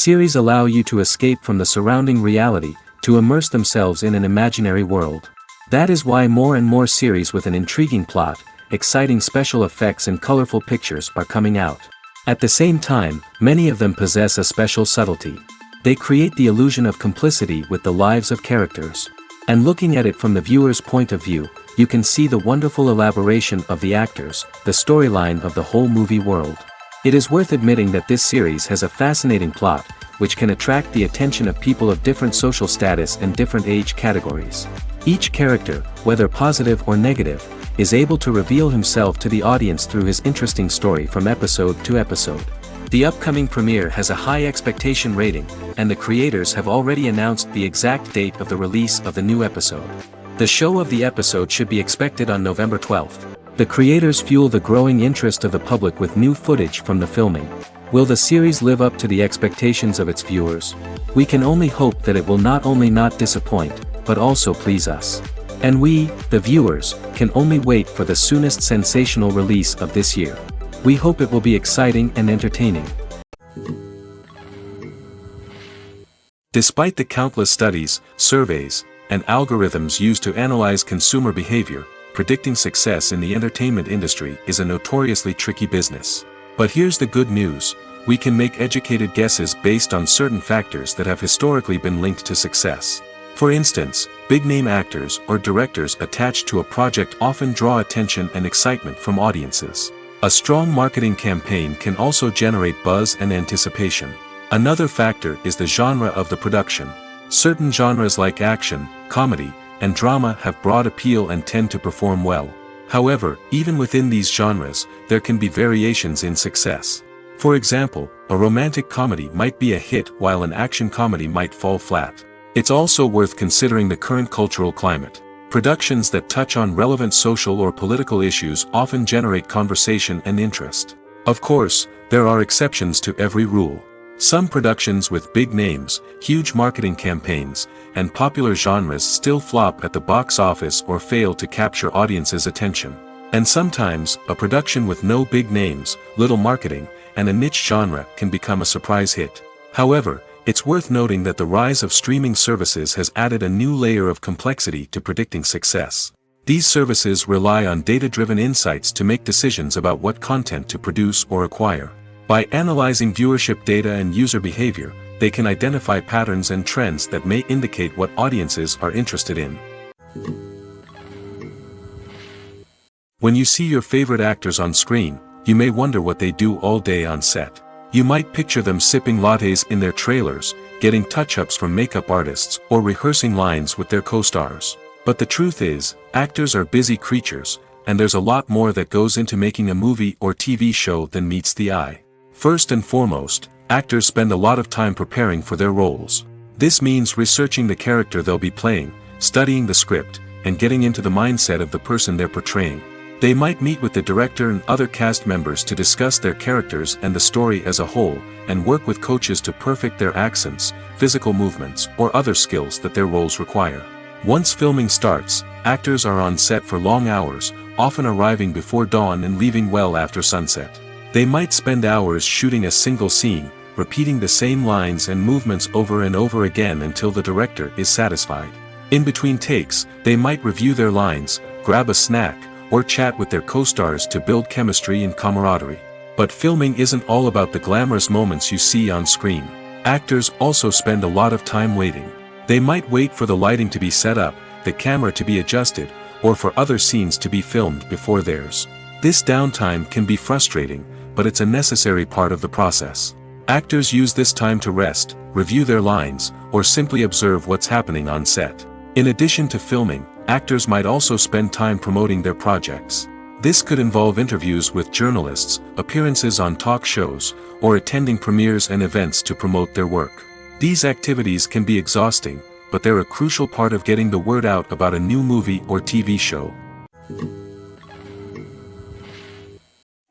Series allow you to escape from the surrounding reality, to immerse themselves in an imaginary world. That is why more and more series with an intriguing plot, exciting special effects and colorful pictures are coming out. At the same time, many of them possess a special subtlety. They create the illusion of complicity with the lives of characters. And looking at it from the viewer's point of view, you can see the wonderful elaboration of the actors, the storyline of the whole movie world. It is worth admitting that this series has a fascinating plot, which can attract the attention of people of different social status and different age categories. Each character, whether positive or negative, is able to reveal himself to the audience through his interesting story from episode to episode. The upcoming premiere has a high expectation rating, and the creators have already announced the exact date of the release of the new episode. The show of the episode should be expected on November 12th. The creators fuel the growing interest of the public with new footage from the filming. Will the series live up to the expectations of its viewers? We can only hope that it will not only not disappoint, but also please us. And we, the viewers, can only wait for the soonest sensational release of this year. We hope it will be exciting and entertaining. Despite the countless studies, surveys, and algorithms used to analyze consumer behavior, predicting success in the entertainment industry is a notoriously tricky business. But here's the good news: we can make educated guesses based on certain factors that have historically been linked to success. For instance, big-name actors or directors attached to a project often draw attention and excitement from audiences. A strong marketing campaign can also generate buzz and anticipation. Another factor is the genre of the production. Certain genres like action, comedy, and drama have broad appeal and tend to perform well. However, even within these genres, there can be variations in success. For example, a romantic comedy might be a hit while an action comedy might fall flat. It's also worth considering the current cultural climate. Productions that touch on relevant social or political issues often generate conversation and interest. Of course, there are exceptions to every rule. Some productions with big names, huge marketing campaigns, and popular genres still flop at the box office or fail to capture audiences' attention. And sometimes, a production with no big names, little marketing, and a niche genre can become a surprise hit. However, it's worth noting that the rise of streaming services has added a new layer of complexity to predicting success. These services rely on data-driven insights to make decisions about what content to produce or acquire. By analyzing viewership data and user behavior, they can identify patterns and trends that may indicate what audiences are interested in. When you see your favorite actors on screen, you may wonder what they do all day on set. You might picture them sipping lattes in their trailers, getting touch-ups from makeup artists, or rehearsing lines with their co-stars. But the truth is, actors are busy creatures, and there's a lot more that goes into making a movie or TV show than meets the eye. First and foremost, actors spend a lot of time preparing for their roles. This means researching the character they'll be playing, studying the script, and getting into the mindset of the person they're portraying. They might meet with the director and other cast members to discuss their characters and the story as a whole, and work with coaches to perfect their accents, physical movements, or other skills that their roles require. Once filming starts, actors are on set for long hours, often arriving before dawn and leaving well after sunset. They might spend hours shooting a single scene, repeating the same lines and movements over and over again until the director is satisfied. In between takes, they might review their lines, grab a snack, or chat with their co-stars to build chemistry and camaraderie. But filming isn't all about the glamorous moments you see on screen. Actors also spend a lot of time waiting. They might wait for the lighting to be set up, the camera to be adjusted, or for other scenes to be filmed before theirs. This downtime can be frustrating, but it's a necessary part of the process. Actors use this time to rest, review their lines, or simply observe what's happening on set. In addition to filming, actors might also spend time promoting their projects. This could involve interviews with journalists, appearances on talk shows, or attending premieres and events to promote their work. These activities can be exhausting, but they're a crucial part of getting the word out about a new movie or TV show.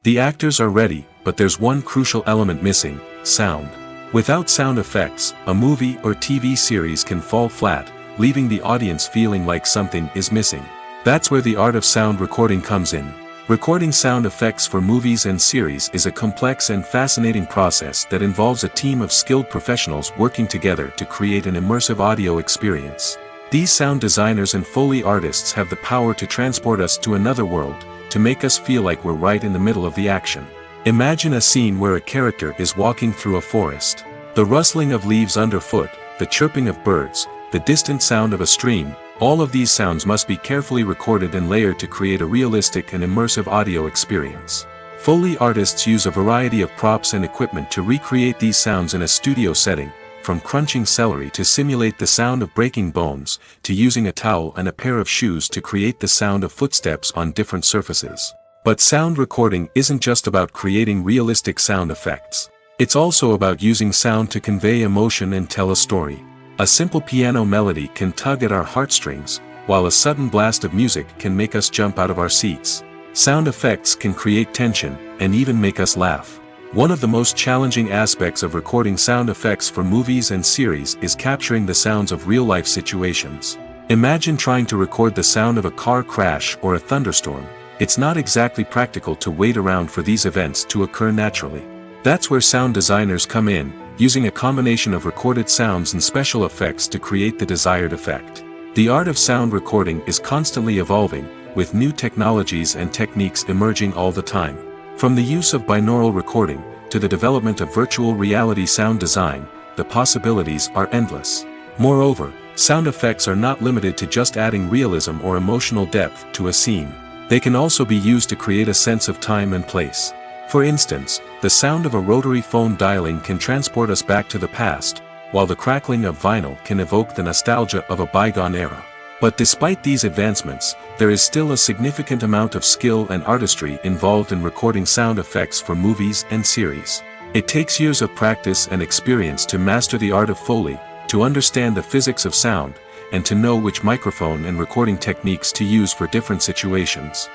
The actors are ready, but there's one crucial element missing: sound. Without sound effects, a movie or TV series can fall flat, leaving the audience feeling like something is missing. That's where the art of sound recording comes in. Recording sound effects for movies and series is a complex and fascinating process that involves a team of skilled professionals working together to create an immersive audio experience. These sound designers and Foley artists have the power to transport us to another world, to make us feel like we're right in the middle of the action. Imagine a scene where a character is walking through a forest. The rustling of leaves underfoot, the chirping of birds, the distant sound of a stream, all of these sounds must be carefully recorded and layered to create a realistic and immersive audio experience. Foley artists use a variety of props and equipment to recreate these sounds in a studio setting, from crunching celery to simulate the sound of breaking bones, to using a towel and a pair of shoes to create the sound of footsteps on different surfaces. But sound recording isn't just about creating realistic sound effects. It's also about using sound to convey emotion and tell a story. A simple piano melody can tug at our heartstrings, while a sudden blast of music can make us jump out of our seats. Sound effects can create tension, and even make us laugh. One of the most challenging aspects of recording sound effects for movies and series is capturing the sounds of real-life situations. Imagine trying to record the sound of a car crash or a thunderstorm. It's not exactly practical to wait around for these events to occur naturally. That's where sound designers come in, using a combination of recorded sounds and special effects to create the desired effect. The art of sound recording is constantly evolving, with new technologies and techniques emerging all the time. From the use of binaural recording, to the development of virtual reality sound design, the possibilities are endless. Moreover, sound effects are not limited to just adding realism or emotional depth to a scene. They can also be used to create a sense of time and place. For instance, the sound of a rotary phone dialing can transport us back to the past, while the crackling of vinyl can evoke the nostalgia of a bygone era. But despite these advancements, there is still a significant amount of skill and artistry involved in recording sound effects for movies and series. It takes years of practice and experience to master the art of Foley, to understand the physics of sound, and to know which microphone and recording techniques to use for different situations.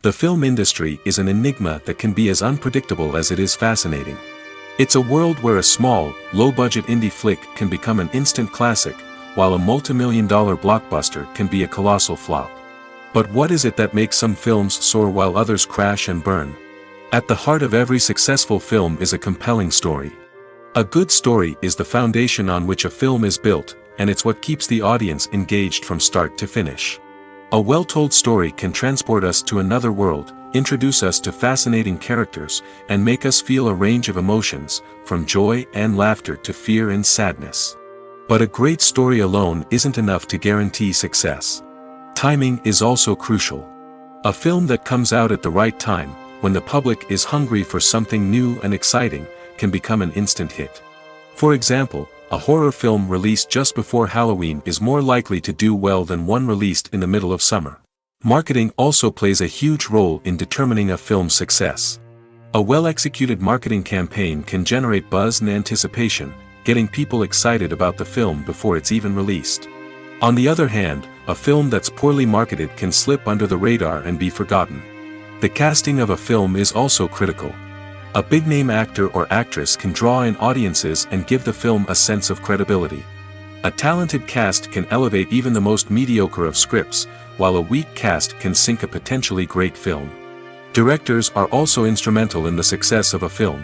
The film industry is an enigma that can be as unpredictable as it is fascinating. It's a world where a small, low-budget indie flick can become an instant classic, while a multi-million-dollar blockbuster can be a colossal flop. But what is it that makes some films soar while others crash and burn? At the heart of every successful film is a compelling story. A good story is the foundation on which a film is built, and it's what keeps the audience engaged from start to finish. A well-told story can transport us to another world, introduce us to fascinating characters, and make us feel a range of emotions, from joy and laughter to fear and sadness. But a great story alone isn't enough to guarantee success. Timing is also crucial. A film that comes out at the right time, when the public is hungry for something new and exciting, can become an instant hit. For example, a horror film released just before Halloween is more likely to do well than one released in the middle of summer. Marketing also plays a huge role in determining a film's success. A well-executed marketing campaign can generate buzz and anticipation, getting people excited about the film before it's even released. On the other hand, a film that's poorly marketed can slip under the radar and be forgotten. The casting of a film is also critical. A big-name actor or actress can draw in audiences and give the film a sense of credibility. A talented cast can elevate even the most mediocre of scripts, while a weak cast can sink a potentially great film. Directors are also instrumental in the success of a film.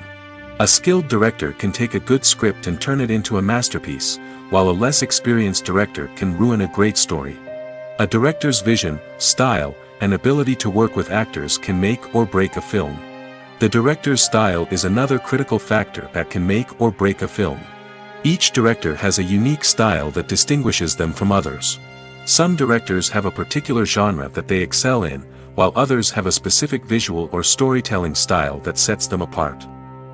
A skilled director can take a good script and turn it into a masterpiece, while a less experienced director can ruin a great story. A director's vision, style, and ability to work with actors can make or break a film. The director's style is another critical factor that can make or break a film. Each director has a unique style that distinguishes them from others. Some directors have a particular genre that they excel in, while others have a specific visual or storytelling style that sets them apart.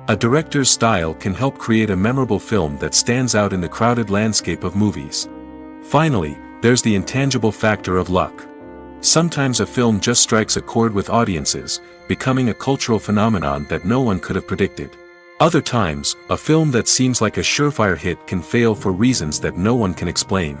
A director's style can help create a memorable film that stands out in the crowded landscape of movies. Finally, there's the intangible factor of luck. Sometimes a film just strikes a chord with audiences, becoming a cultural phenomenon that no one could have predicted. Other times, a film that seems like a surefire hit can fail for reasons that no one can explain.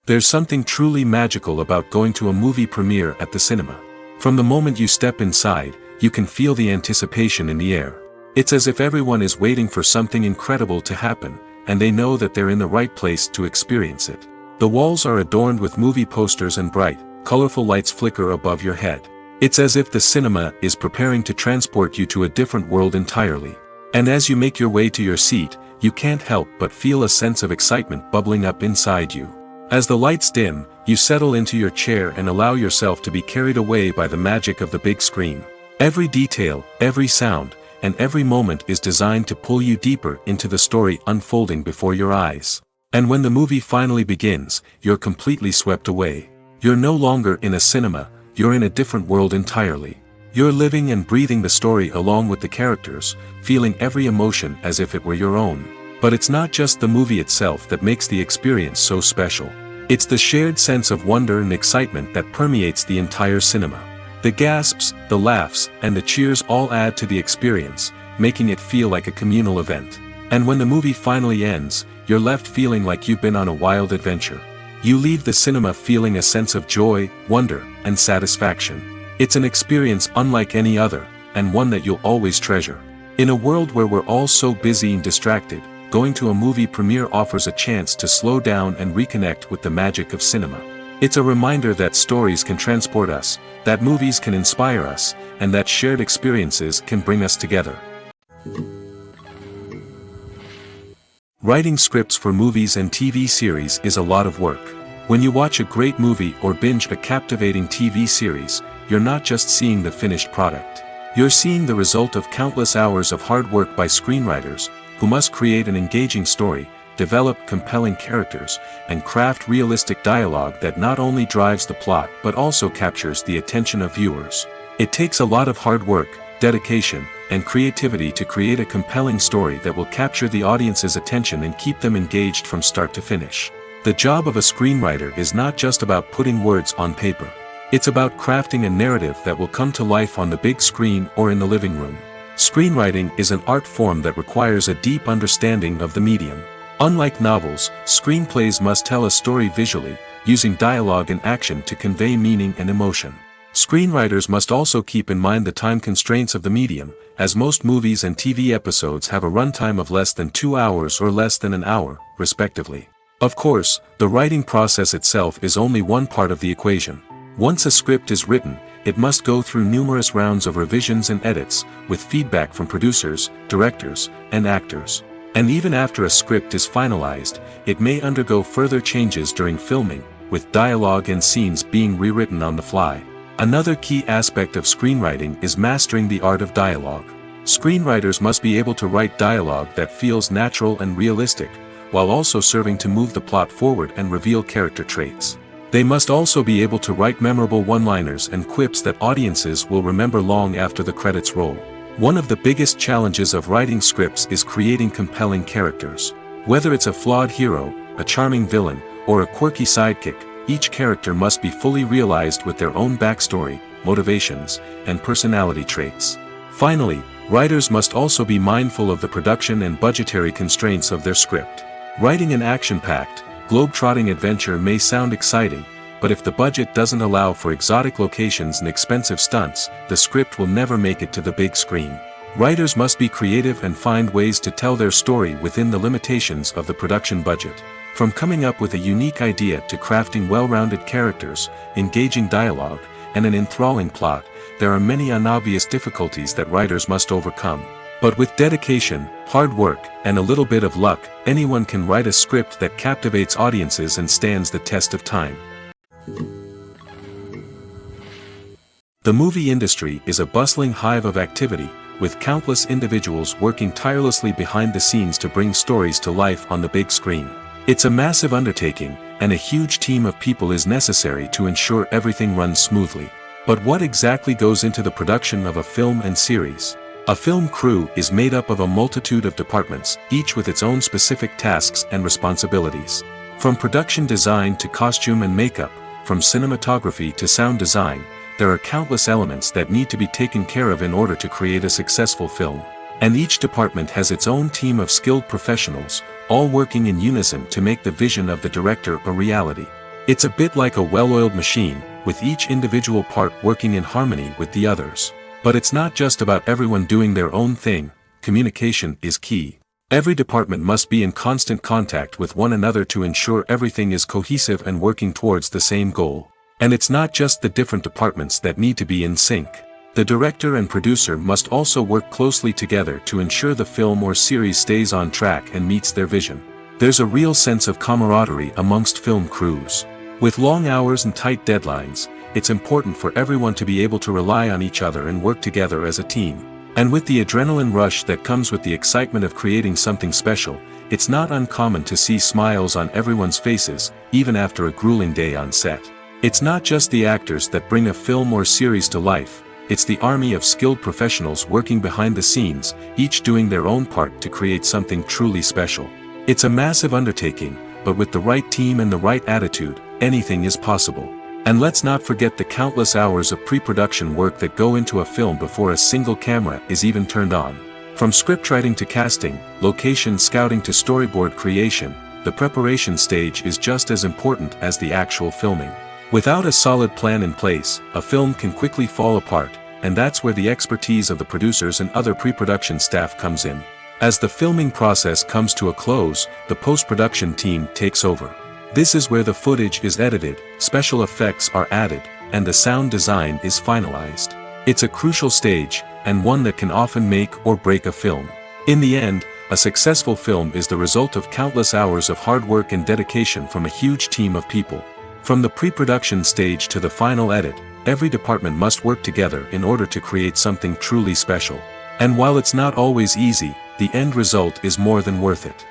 There's something truly magical about going to a movie premiere at the cinema. From the moment you step inside, you can feel the anticipation in the air. It's as if everyone is waiting for something incredible to happen, and they know that they're in the right place to experience it. The walls are adorned with movie posters and bright, colorful lights flicker above your head. It's as if the cinema is preparing to transport you to a different world entirely. And as you make your way to your seat, you can't help but feel a sense of excitement bubbling up inside you. As the lights dim, you settle into your chair and allow yourself to be carried away by the magic of the big screen. Every detail, every sound, and every moment is designed to pull you deeper into the story unfolding before your eyes. And when the movie finally begins, you're completely swept away. You're no longer in a cinema, you're in a different world entirely. You're living and breathing the story along with the characters, feeling every emotion as if it were your own. But it's not just the movie itself that makes the experience so special. It's the shared sense of wonder and excitement that permeates the entire cinema. The gasps, the laughs, and the cheers all add to the experience, making it feel like a communal event. And when the movie finally ends, you're left feeling like you've been on a wild adventure. You leave the cinema feeling a sense of joy, wonder, and satisfaction. It's an experience unlike any other, and one that you'll always treasure. In a world where we're all so busy and distracted, going to a movie premiere offers a chance to slow down and reconnect with the magic of cinema. It's a reminder that stories can transport us, that movies can inspire us, and that shared experiences can bring us together. Writing scripts for movies and TV series is a lot of work. When you watch a great movie or binge a captivating TV series, you're not just seeing the finished product. You're seeing the result of countless hours of hard work by screenwriters, who must create an engaging story, develop compelling characters, and craft realistic dialogue that not only drives the plot but also captures the attention of viewers. It takes a lot of hard work, dedication, and creativity to create a compelling story that will capture the audience's attention and keep them engaged from start to finish. The job of a screenwriter is not just about putting words on paper. It's about crafting a narrative that will come to life on the big screen or in the living room. Screenwriting is an art form that requires a deep understanding of the medium. Unlike novels, screenplays must tell a story visually, using dialogue and action to convey meaning and emotion. Screenwriters must also keep in mind the time constraints of the medium, as most movies and TV episodes have a runtime of less than 2 hours or less than an hour, respectively. Of course, the writing process itself is only one part of the equation. Once a script is written, it must go through numerous rounds of revisions and edits, with feedback from producers, directors, and actors. And even after a script is finalized, it may undergo further changes during filming, with dialogue and scenes being rewritten on the fly. Another key aspect of screenwriting is mastering the art of dialogue. Screenwriters must be able to write dialogue that feels natural and realistic, while also serving to move the plot forward and reveal character traits. They must also be able to write memorable one-liners and quips that audiences will remember long after the credits roll. One of the biggest challenges of writing scripts is creating compelling characters. Whether it's a flawed hero, a charming villain, or a quirky sidekick, each character must be fully realized with their own backstory, motivations, and personality traits. Finally, writers must also be mindful of the production and budgetary constraints of their script. Writing an action-packed, globe-trotting adventure may sound exciting, but if the budget doesn't allow for exotic locations and expensive stunts, the script will never make it to the big screen. Writers must be creative and find ways to tell their story within the limitations of the production budget. From coming up with a unique idea to crafting well-rounded characters, engaging dialogue, and an enthralling plot, there are many unobvious difficulties that writers must overcome. But with dedication, hard work, and a little bit of luck, anyone can write a script that captivates audiences and stands the test of time. The movie industry is a bustling hive of activity, with countless individuals working tirelessly behind the scenes to bring stories to life on the big screen. It's a massive undertaking, and a huge team of people is necessary to ensure everything runs smoothly. But what exactly goes into the production of a film and series? A film crew is made up of a multitude of departments, each with its own specific tasks and responsibilities. From production design to costume and makeup, from cinematography to sound design, there are countless elements that need to be taken care of in order to create a successful film. And each department has its own team of skilled professionals, all working in unison to make the vision of the director a reality. It's a bit like a well-oiled machine, with each individual part working in harmony with the others. But it's not just about everyone doing their own thing. Communication is key. Every department must be in constant contact with one another to ensure everything is cohesive and working towards the same goal. And it's not just the different departments that need to be in sync. The director and producer must also work closely together to ensure the film or series stays on track and meets their vision. There's a real sense of camaraderie amongst film crews. With long hours and tight deadlines, it's important for everyone to be able to rely on each other and work together as a team. And with the adrenaline rush that comes with the excitement of creating something special, it's not uncommon to see smiles on everyone's faces, even after a grueling day on set. It's not just the actors that bring a film or series to life, it's the army of skilled professionals working behind the scenes, each doing their own part to create something truly special. It's a massive undertaking, but with the right team and the right attitude, anything is possible. And let's not forget the countless hours of pre-production work that go into a film before a single camera is even turned on. From scriptwriting to casting, location scouting to storyboard creation, the preparation stage is just as important as the actual filming. Without a solid plan in place, a film can quickly fall apart, and that's where the expertise of the producers and other pre-production staff comes in. As the filming process comes to a close, the post-production team takes over. This is where the footage is edited, special effects are added, and the sound design is finalized. It's a crucial stage, and one that can often make or break a film. In the end, a successful film is the result of countless hours of hard work and dedication from a huge team of people. From the pre-production stage to the final edit, every department must work together in order to create something truly special. And while it's not always easy, the end result is more than worth it.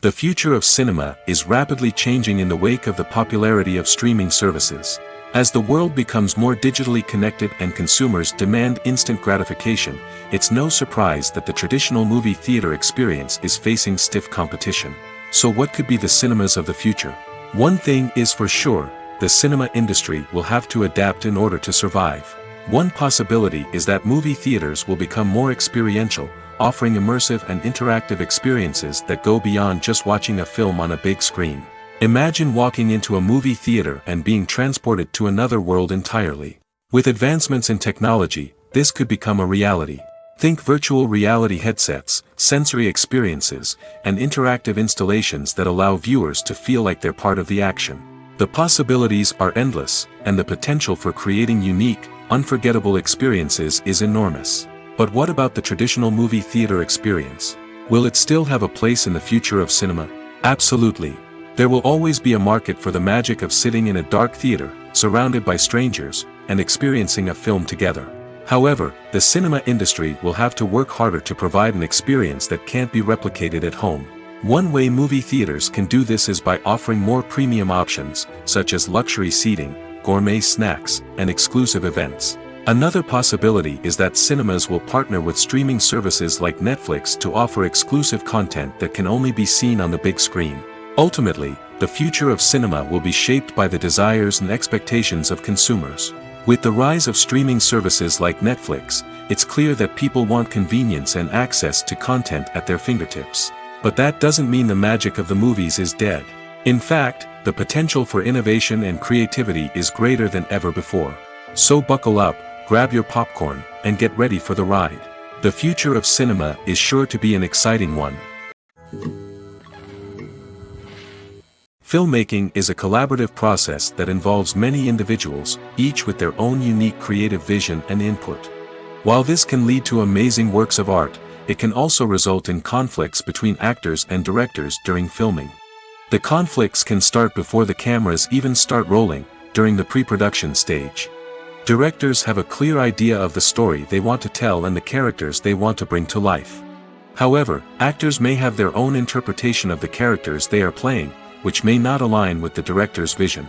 The future of cinema is rapidly changing in the wake of the popularity of streaming services. As the world becomes more digitally connected and consumers demand instant gratification, it's no surprise that the traditional movie theater experience is facing stiff competition. So what could be the cinemas of the future? One thing is for sure, the cinema industry will have to adapt in order to survive. One possibility is that movie theaters will become more experiential, offering immersive and interactive experiences that go beyond just watching a film on a big screen. Imagine walking into a movie theater and being transported to another world entirely. With advancements in technology, this could become a reality. Think virtual reality headsets, sensory experiences, and interactive installations that allow viewers to feel like they're part of the action. The possibilities are endless, and the potential for creating unique, unforgettable experiences is enormous. But what about the traditional movie theater experience? Will it still have a place in the future of cinema? Absolutely. There will always be a market for the magic of sitting in a dark theater, surrounded by strangers, and experiencing a film together. However, the cinema industry will have to work harder to provide an experience that can't be replicated at home. One way movie theaters can do this is by offering more premium options, such as luxury seating, gourmet snacks, and exclusive events. Another possibility is that cinemas will partner with streaming services like Netflix to offer exclusive content that can only be seen on the big screen. Ultimately, the future of cinema will be shaped by the desires and expectations of consumers. With the rise of streaming services like Netflix, it's clear that people want convenience and access to content at their fingertips. But that doesn't mean the magic of the movies is dead. In fact, the potential for innovation and creativity is greater than ever before. So buckle up, grab your popcorn, and get ready for the ride. The future of cinema is sure to be an exciting one. Filmmaking is a collaborative process that involves many individuals, each with their own unique creative vision and input. While this can lead to amazing works of art, it can also result in conflicts between actors and directors during filming. The conflicts can start before the cameras even start rolling, during the pre-production stage. Directors have a clear idea of the story they want to tell and the characters they want to bring to life. However, actors may have their own interpretation of the characters they are playing, which may not align with the director's vision.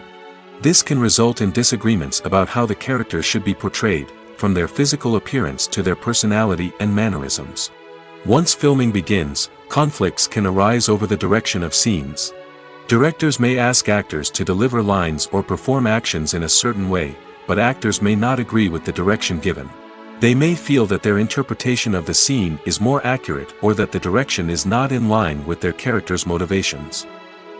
This can result in disagreements about how the characters should be portrayed, from their physical appearance to their personality and mannerisms. Once filming begins, conflicts can arise over the direction of scenes. Directors may ask actors to deliver lines or perform actions in a certain way, but actors may not agree with the direction given. They may feel that their interpretation of the scene is more accurate or that the direction is not in line with their character's motivations.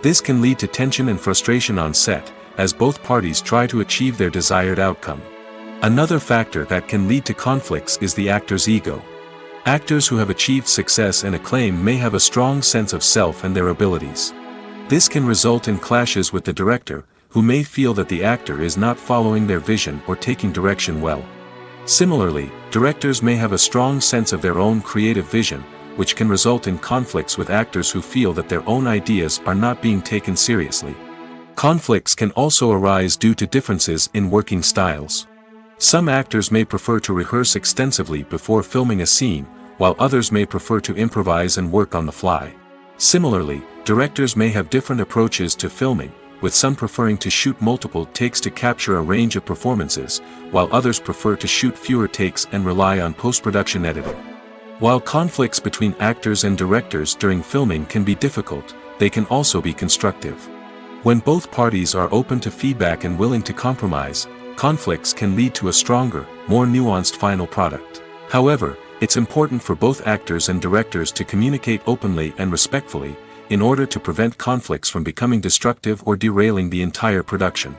This can lead to tension and frustration on set, as both parties try to achieve their desired outcome. Another factor that can lead to conflicts is the actor's ego. Actors who have achieved success and acclaim may have a strong sense of self and their abilities. This can result in clashes with the director, who may feel that the actor is not following their vision or taking direction well. Similarly, directors may have a strong sense of their own creative vision, which can result in conflicts with actors who feel that their own ideas are not being taken seriously. Conflicts can also arise due to differences in working styles. Some actors may prefer to rehearse extensively before filming a scene, while others may prefer to improvise and work on the fly. Similarly, directors may have different approaches to filming, with some preferring to shoot multiple takes to capture a range of performances, while others prefer to shoot fewer takes and rely on post-production editing. While conflicts between actors and directors during filming can be difficult, they can also be constructive. When both parties are open to feedback and willing to compromise, conflicts can lead to a stronger, more nuanced final product. However, it's important for both actors and directors to communicate openly and respectfully, in order to prevent conflicts from becoming destructive or derailing the entire production.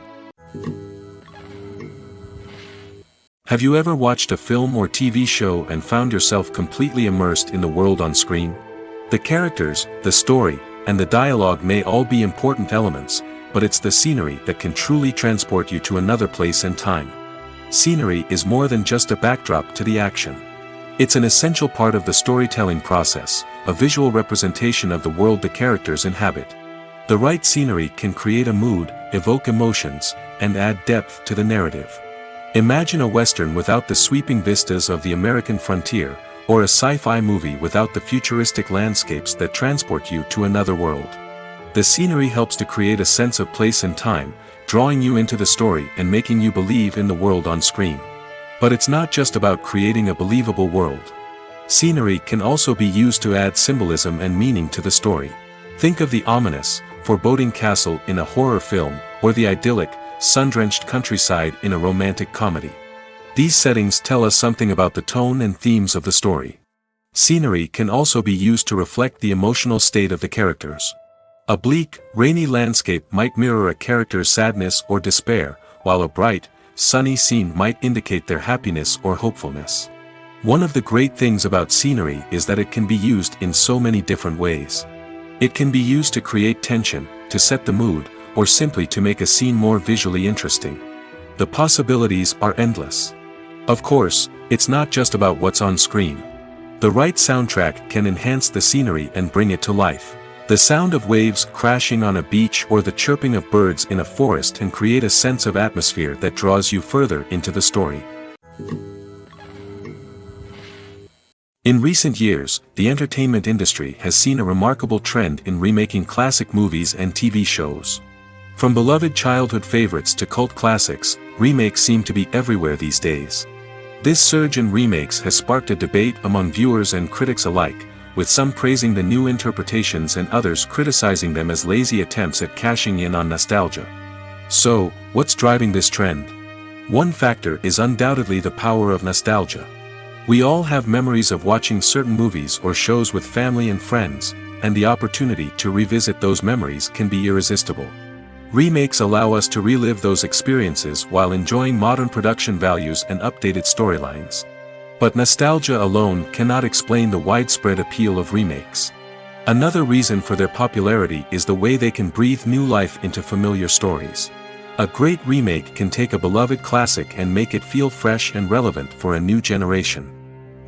Have you ever watched a film or TV show and found yourself completely immersed in the world on screen? The characters, the story, and the dialogue may all be important elements, but it's the scenery that can truly transport you to another place and time. Scenery is more than just a backdrop to the action. It's an essential part of the storytelling process, a visual representation of the world the characters inhabit. The right scenery can create a mood, evoke emotions, and add depth to the narrative. Imagine a Western without the sweeping vistas of the American frontier, or a sci-fi movie without the futuristic landscapes that transport you to another world. The scenery helps to create a sense of place and time, drawing you into the story and making you believe in the world on screen. But it's not just about creating a believable world. Scenery can also be used to add symbolism and meaning to the story. Think of the ominous, foreboding castle in a horror film, or the idyllic, sun-drenched countryside in a romantic comedy. These settings tell us something about the tone and themes of the story. Scenery can also be used to reflect the emotional state of the characters. A bleak, rainy landscape might mirror a character's sadness or despair, while a bright, sunny scene might indicate their happiness or hopefulness. One of the great things about scenery is that it can be used in so many different ways. It can be used to create tension, to set the mood, or simply to make a scene more visually interesting. The possibilities are endless. Of course, it's not just about what's on screen. The right soundtrack can enhance the scenery and bring it to life. The sound of waves crashing on a beach or the chirping of birds in a forest can create a sense of atmosphere that draws you further into the story. In recent years, the entertainment industry has seen a remarkable trend in remaking classic movies and TV shows. From beloved childhood favorites to cult classics, remakes seem to be everywhere these days. This surge in remakes has sparked a debate among viewers and critics alike, with some praising the new interpretations and others criticizing them as lazy attempts at cashing in on nostalgia. So, what's driving this trend? One factor is undoubtedly the power of nostalgia. We all have memories of watching certain movies or shows with family and friends, and the opportunity to revisit those memories can be irresistible. Remakes allow us to relive those experiences while enjoying modern production values and updated storylines. But nostalgia alone cannot explain the widespread appeal of remakes. Another reason for their popularity is the way they can breathe new life into familiar stories. A great remake can take a beloved classic and make it feel fresh and relevant for a new generation.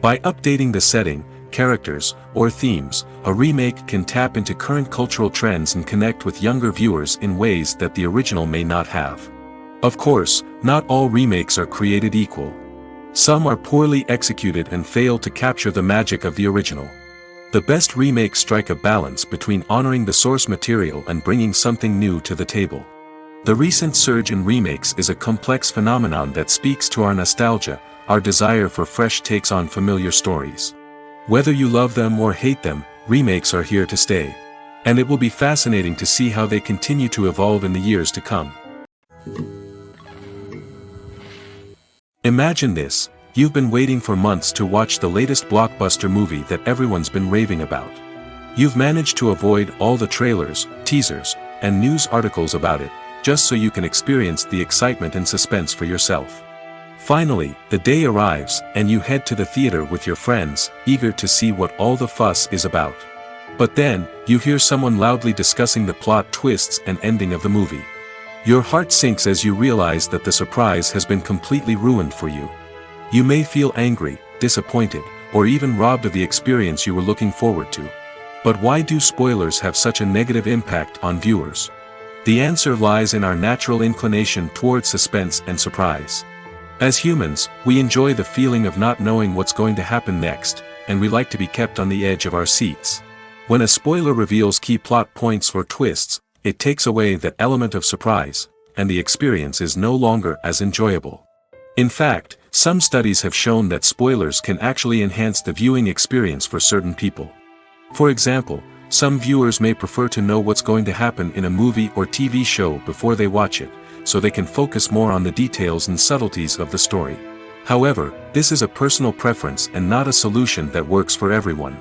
By updating the setting, characters, or themes, a remake can tap into current cultural trends and connect with younger viewers in ways that the original may not have. Of course, not all remakes are created equal. Some are poorly executed and fail to capture the magic of the original. The best remakes strike a balance between honoring the source material and bringing something new to the table. The recent surge in remakes is a complex phenomenon that speaks to our nostalgia, our desire for fresh takes on familiar stories. Whether you love them or hate them, remakes are here to stay. And it will be fascinating to see how they continue to evolve in the years to come. Imagine this: you've been waiting for months to watch the latest blockbuster movie that everyone's been raving about. You've managed to avoid all the trailers, teasers, and news articles about it, just so you can experience the excitement and suspense for yourself. Finally, the day arrives, and you head to the theater with your friends, eager to see what all the fuss is about. But then, you hear someone loudly discussing the plot twists and ending of the movie. Your heart sinks as you realize that the surprise has been completely ruined for you. You may feel angry, disappointed, or even robbed of the experience you were looking forward to. But why do spoilers have such a negative impact on viewers? The answer lies in our natural inclination toward suspense and surprise. As humans, we enjoy the feeling of not knowing what's going to happen next, and we like to be kept on the edge of our seats. When a spoiler reveals key plot points or twists, it takes away that element of surprise, and the experience is no longer as enjoyable. In fact, some studies have shown that spoilers can actually enhance the viewing experience for certain people. For example, some viewers may prefer to know what's going to happen in a movie or TV show before they watch it, so they can focus more on the details and subtleties of the story. However, this is a personal preference and not a solution that works for everyone.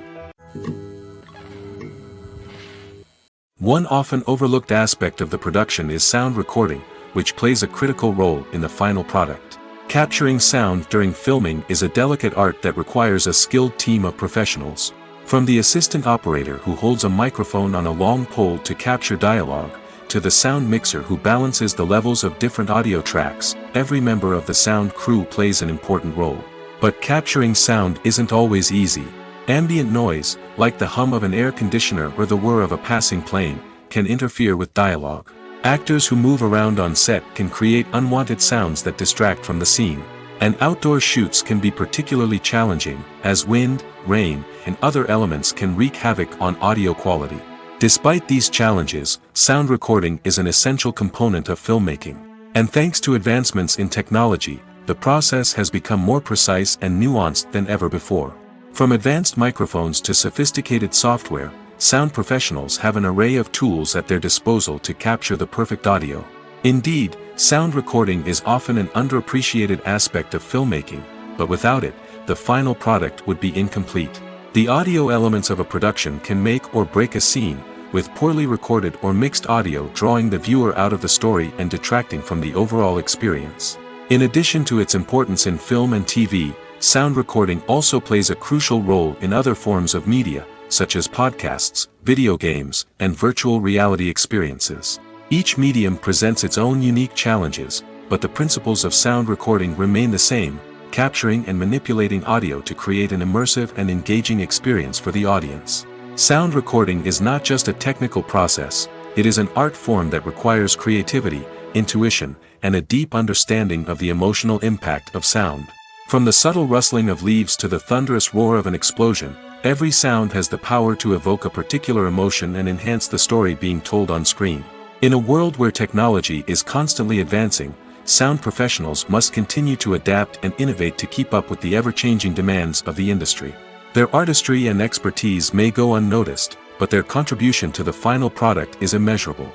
One often overlooked aspect of the production is sound recording, which plays a critical role in the final product. Capturing sound during filming is a delicate art that requires a skilled team of professionals. From the assistant operator who holds a microphone on a long pole to capture dialogue, to the sound mixer who balances the levels of different audio tracks, every member of the sound crew plays an important role. But capturing sound isn't always easy. Ambient noise, like the hum of an air conditioner or the whir of a passing plane, can interfere with dialogue. Actors who move around on set can create unwanted sounds that distract from the scene. And outdoor shoots can be particularly challenging, as wind, rain, and other elements can wreak havoc on audio quality. Despite these challenges, sound recording is an essential component of filmmaking. And thanks to advancements in technology, the process has become more precise and nuanced than ever before. From advanced microphones to sophisticated software, sound professionals have an array of tools at their disposal to capture the perfect audio. Indeed, sound recording is often an underappreciated aspect of filmmaking, but without it, the final product would be incomplete. The audio elements of a production can make or break a scene, with poorly recorded or mixed audio drawing the viewer out of the story and detracting from the overall experience. In addition to its importance in film and TV, sound recording also plays a crucial role in other forms of media, such as podcasts, video games, and virtual reality experiences. Each medium presents its own unique challenges, but the principles of sound recording remain the same, capturing and manipulating audio to create an immersive and engaging experience for the audience. Sound recording is not just a technical process, it is an art form that requires creativity, intuition, and a deep understanding of the emotional impact of sound. From the subtle rustling of leaves to the thunderous roar of an explosion, every sound has the power to evoke a particular emotion and enhance the story being told on screen. In a world where technology is constantly advancing, sound professionals must continue to adapt and innovate to keep up with the ever-changing demands of the industry. Their artistry and expertise may go unnoticed, but their contribution to the final product is immeasurable.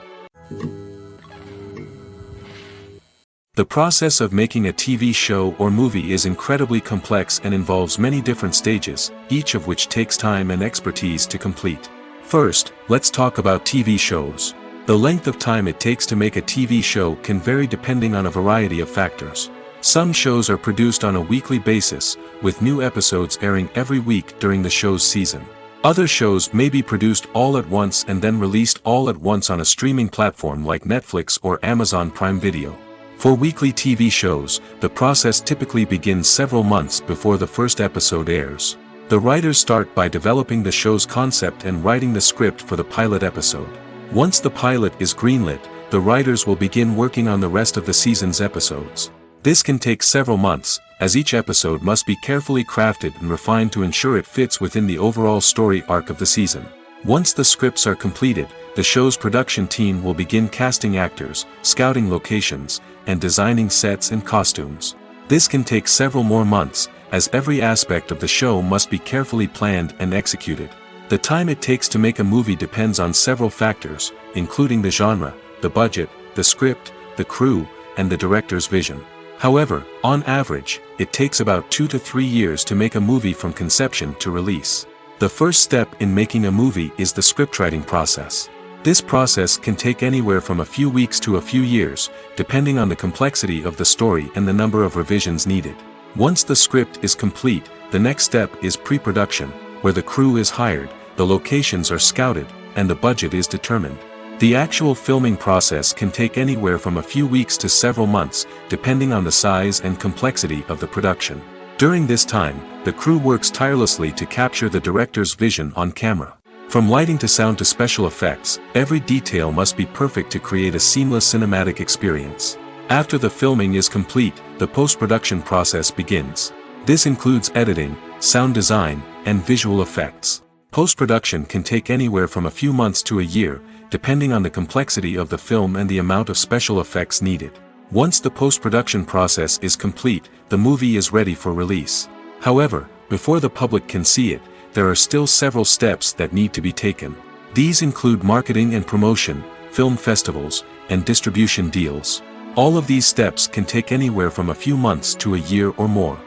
The process of making a TV show or movie is incredibly complex and involves many different stages, each of which takes time and expertise to complete. First, let's talk about TV shows. The length of time it takes to make a TV show can vary depending on a variety of factors. Some shows are produced on a weekly basis, with new episodes airing every week during the show's season. Other shows may be produced all at once and then released all at once on a streaming platform like Netflix or Amazon Prime Video. For weekly TV shows, the process typically begins several months before the first episode airs. The writers start by developing the show's concept and writing the script for the pilot episode. Once the pilot is greenlit, the writers will begin working on the rest of the season's episodes. This can take several months, as each episode must be carefully crafted and refined to ensure it fits within the overall story arc of the season. Once the scripts are completed, the show's production team will begin casting actors, scouting locations, and designing sets and costumes. This can take several more months, as every aspect of the show must be carefully planned and executed. The time it takes to make a movie depends on several factors, including the genre, the budget, the script, the crew, and the director's vision. However, on average, it takes about 2 to 3 years to make a movie from conception to release. The first step in making a movie is the scriptwriting process. This process can take anywhere from a few weeks to a few years, depending on the complexity of the story and the number of revisions needed. Once the script is complete, the next step is pre-production, where the crew is hired, the locations are scouted, and the budget is determined. The actual filming process can take anywhere from a few weeks to several months, depending on the size and complexity of the production. During this time, the crew works tirelessly to capture the director's vision on camera. From lighting to sound to special effects, every detail must be perfect to create a seamless cinematic experience. After the filming is complete, the post-production process begins. This includes editing, sound design, and visual effects. Post-production can take anywhere from a few months to a year, depending on the complexity of the film and the amount of special effects needed. Once the post-production process is complete, the movie is ready for release. However, before the public can see it, there are still several steps that need to be taken. These include marketing and promotion, film festivals, and distribution deals. All of these steps can take anywhere from a few months to a year or more.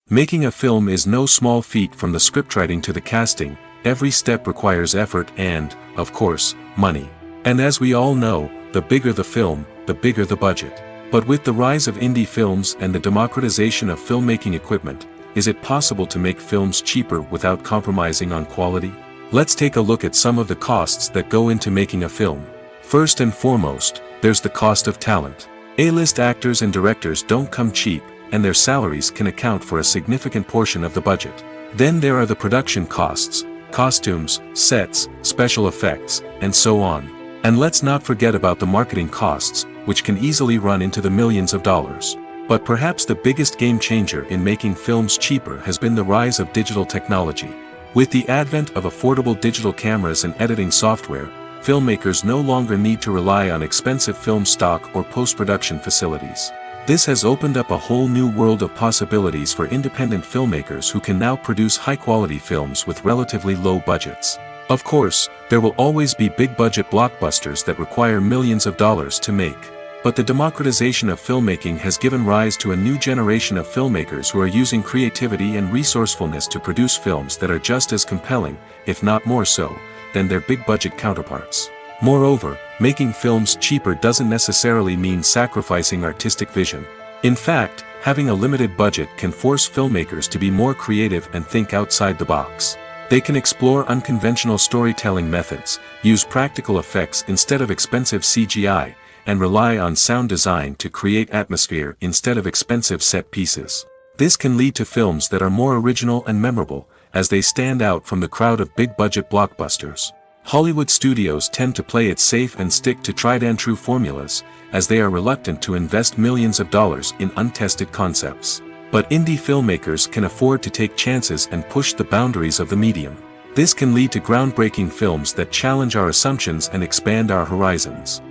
Making a film is no small feat. From the scriptwriting to the casting, every step requires effort and, of course, money. And as we all know, the bigger the film, the bigger the budget. But with the rise of indie films and the democratization of filmmaking equipment, is it possible to make films cheaper without compromising on quality? Let's take a look at some of the costs that go into making a film. First and foremost, there's the cost of talent. A-list actors and directors don't come cheap, and their salaries can account for a significant portion of the budget. Then there are the production costs, costumes, sets, special effects, and so on. And let's not forget about the marketing costs, which can easily run into the millions of dollars. But perhaps the biggest game changer in making films cheaper has been the rise of digital technology. With the advent of affordable digital cameras and editing software, filmmakers no longer need to rely on expensive film stock or post-production facilities. This has opened up a whole new world of possibilities for independent filmmakers who can now produce high-quality films with relatively low budgets. Of course, there will always be big-budget blockbusters that require millions of dollars to make. But the democratization of filmmaking has given rise to a new generation of filmmakers who are using creativity and resourcefulness to produce films that are just as compelling, if not more so, than their big-budget counterparts. Moreover, making films cheaper doesn't necessarily mean sacrificing artistic vision. In fact, having a limited budget can force filmmakers to be more creative and think outside the box. They can explore unconventional storytelling methods, use practical effects instead of expensive CGI, and rely on sound design to create atmosphere instead of expensive set pieces. This can lead to films that are more original and memorable, as they stand out from the crowd of big-budget blockbusters. Hollywood studios tend to play it safe and stick to tried-and-true formulas, as they are reluctant to invest millions of dollars in untested concepts. But indie filmmakers can afford to take chances and push the boundaries of the medium. This can lead to groundbreaking films that challenge our assumptions and expand our horizons.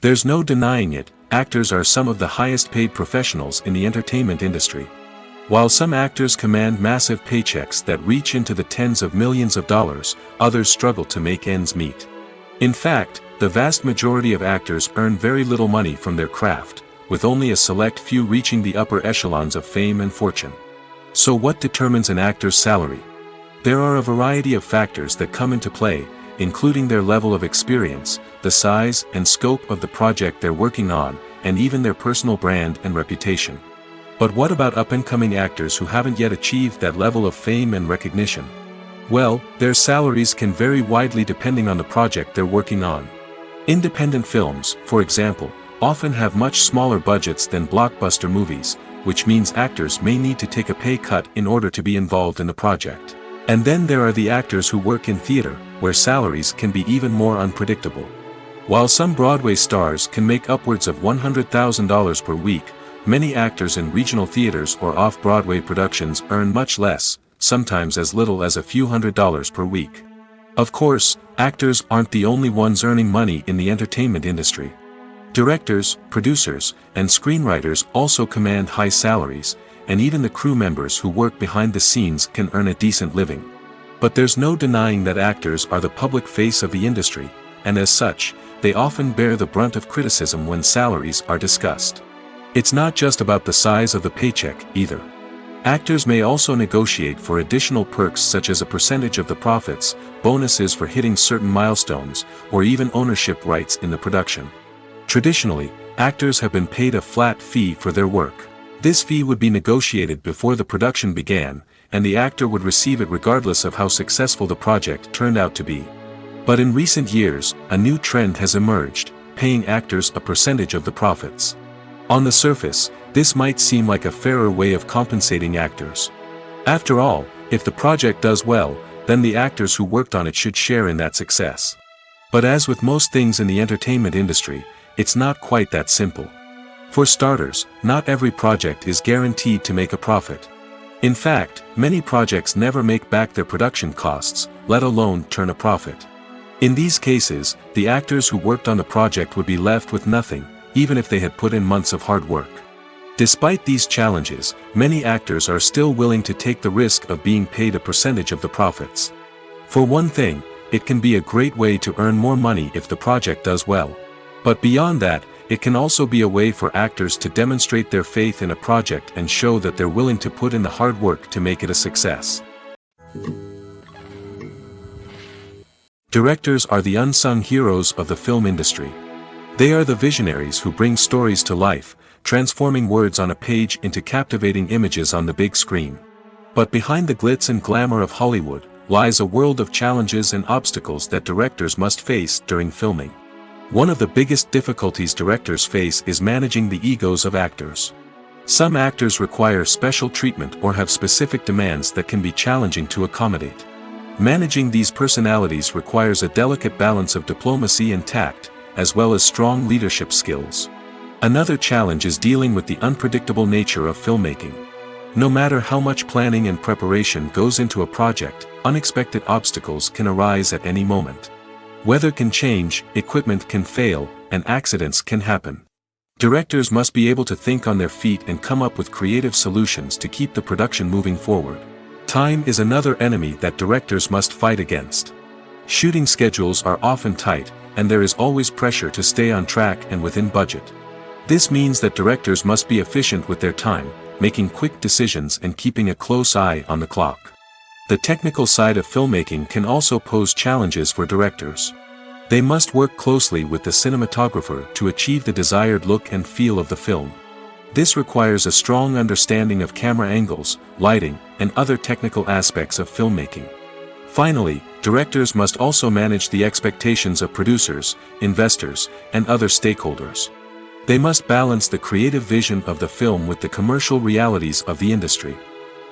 There's no denying it, actors are some of the highest-paid professionals in the entertainment industry. While some actors command massive paychecks that reach into the tens of millions of dollars, others struggle to make ends meet. In fact, the vast majority of actors earn very little money from their craft, with only a select few reaching the upper echelons of fame and fortune. So what determines an actor's salary? There are a variety of factors that come into play, including their level of experience, the size and scope of the project they're working on, and even their personal brand and reputation. But what about up-and-coming actors who haven't yet achieved that level of fame and recognition? Well, their salaries can vary widely depending on the project they're working on. Independent films, for example, often have much smaller budgets than blockbuster movies, which means actors may need to take a pay cut in order to be involved in the project. And then there are the actors who work in theater, where salaries can be even more unpredictable. While some Broadway stars can make upwards of $100,000 per week, many actors in regional theaters or off-Broadway productions earn much less, sometimes as little as a few $100s per week. Of course, actors aren't the only ones earning money in the entertainment industry. Directors, producers, and screenwriters also command high salaries, and even the crew members who work behind the scenes can earn a decent living. But there's no denying that actors are the public face of the industry, and as such, they often bear the brunt of criticism when salaries are discussed. It's not just about the size of the paycheck, either. Actors may also negotiate for additional perks such as a percentage of the profits, bonuses for hitting certain milestones, or even ownership rights in the production. Traditionally, actors have been paid a flat fee for their work. This fee would be negotiated before the production began, and the actor would receive it regardless of how successful the project turned out to be. But in recent years, a new trend has emerged, paying actors a percentage of the profits. On the surface, this might seem like a fairer way of compensating actors. After all, if the project does well, then the actors who worked on it should share in that success. But as with most things in the entertainment industry, it's not quite that simple. For starters, not every project is guaranteed to make a profit. In fact, many projects never make back their production costs, let alone turn a profit. In these cases, the actors who worked on the project would be left with nothing, even if they had put in months of hard work. Despite these challenges, many actors are still willing to take the risk of being paid a percentage of the profits. For one thing, it can be a great way to earn more money if the project does well. But beyond that, it can also be a way for actors to demonstrate their faith in a project and show that they're willing to put in the hard work to make it a success. Directors are the unsung heroes of the film industry. They are the visionaries who bring stories to life, transforming words on a page into captivating images on the big screen. But behind the glitz and glamour of Hollywood, lies a world of challenges and obstacles that directors must face during filming. One of the biggest difficulties directors face is managing the egos of actors. Some actors require special treatment or have specific demands that can be challenging to accommodate. Managing these personalities requires a delicate balance of diplomacy and tact, as well as strong leadership skills. Another challenge is dealing with the unpredictable nature of filmmaking. No matter how much planning and preparation goes into a project, unexpected obstacles can arise at any moment. Weather can change, equipment can fail, and accidents can happen. Directors must be able to think on their feet and come up with creative solutions to keep the production moving forward. Time is another enemy that directors must fight against. Shooting schedules are often tight, and there is always pressure to stay on track and within budget. This means that directors must be efficient with their time, making quick decisions and keeping a close eye on the clock. The technical side of filmmaking can also pose challenges for directors. They must work closely with the cinematographer to achieve the desired look and feel of the film. This requires a strong understanding of camera angles, lighting, and other technical aspects of filmmaking. Finally, directors must also manage the expectations of producers, investors, and other stakeholders. They must balance the creative vision of the film with the commercial realities of the industry.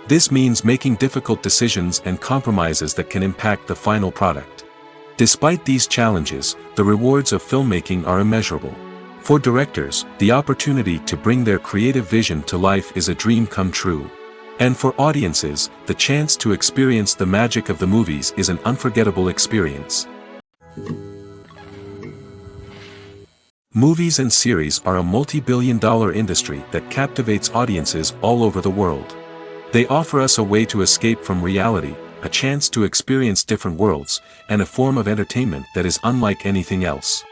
This means making difficult decisions and compromises that can impact the final product. Despite these challenges, the rewards of filmmaking are immeasurable. For directors, the opportunity to bring their creative vision to life is a dream come true. And for audiences, the chance to experience the magic of the movies is an unforgettable experience. Movies and series are a multi-billion-dollar industry that captivates audiences all over the world. They offer us a way to escape from reality, a chance to experience different worlds, and a form of entertainment that is unlike anything else.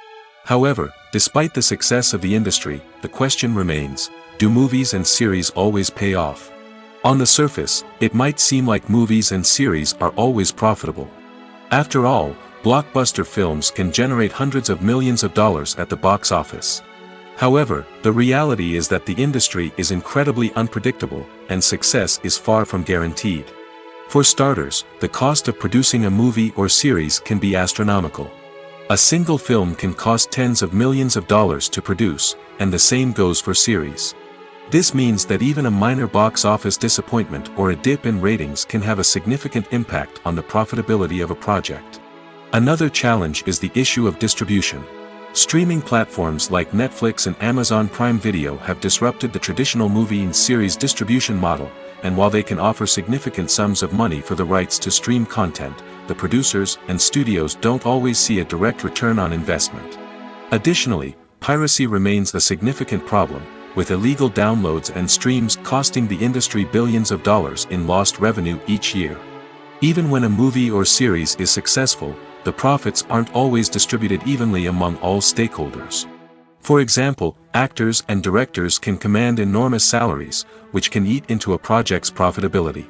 However, despite the success of the industry, the question remains, do movies and series always pay off? On the surface, it might seem like movies and series are always profitable. After all, blockbuster films can generate hundreds of millions of dollars at the box office. However, the reality is that the industry is incredibly unpredictable, and success is far from guaranteed. For starters, the cost of producing a movie or series can be astronomical. A single film can cost tens of millions of dollars to produce, and the same goes for series. This means that even a minor box office disappointment or a dip in ratings can have a significant impact on the profitability of a project. Another challenge is the issue of distribution. Streaming platforms like Netflix and Amazon Prime Video have disrupted the traditional movie and series distribution model, and while they can offer significant sums of money for the rights to stream content, the producers and studios don't always see a direct return on investment. Additionally, piracy remains a significant problem, with illegal downloads and streams costing the industry billions of dollars in lost revenue each year. Even when a movie or series is successful, the profits aren't always distributed evenly among all stakeholders. For example, actors and directors can command enormous salaries, which can eat into a project's profitability.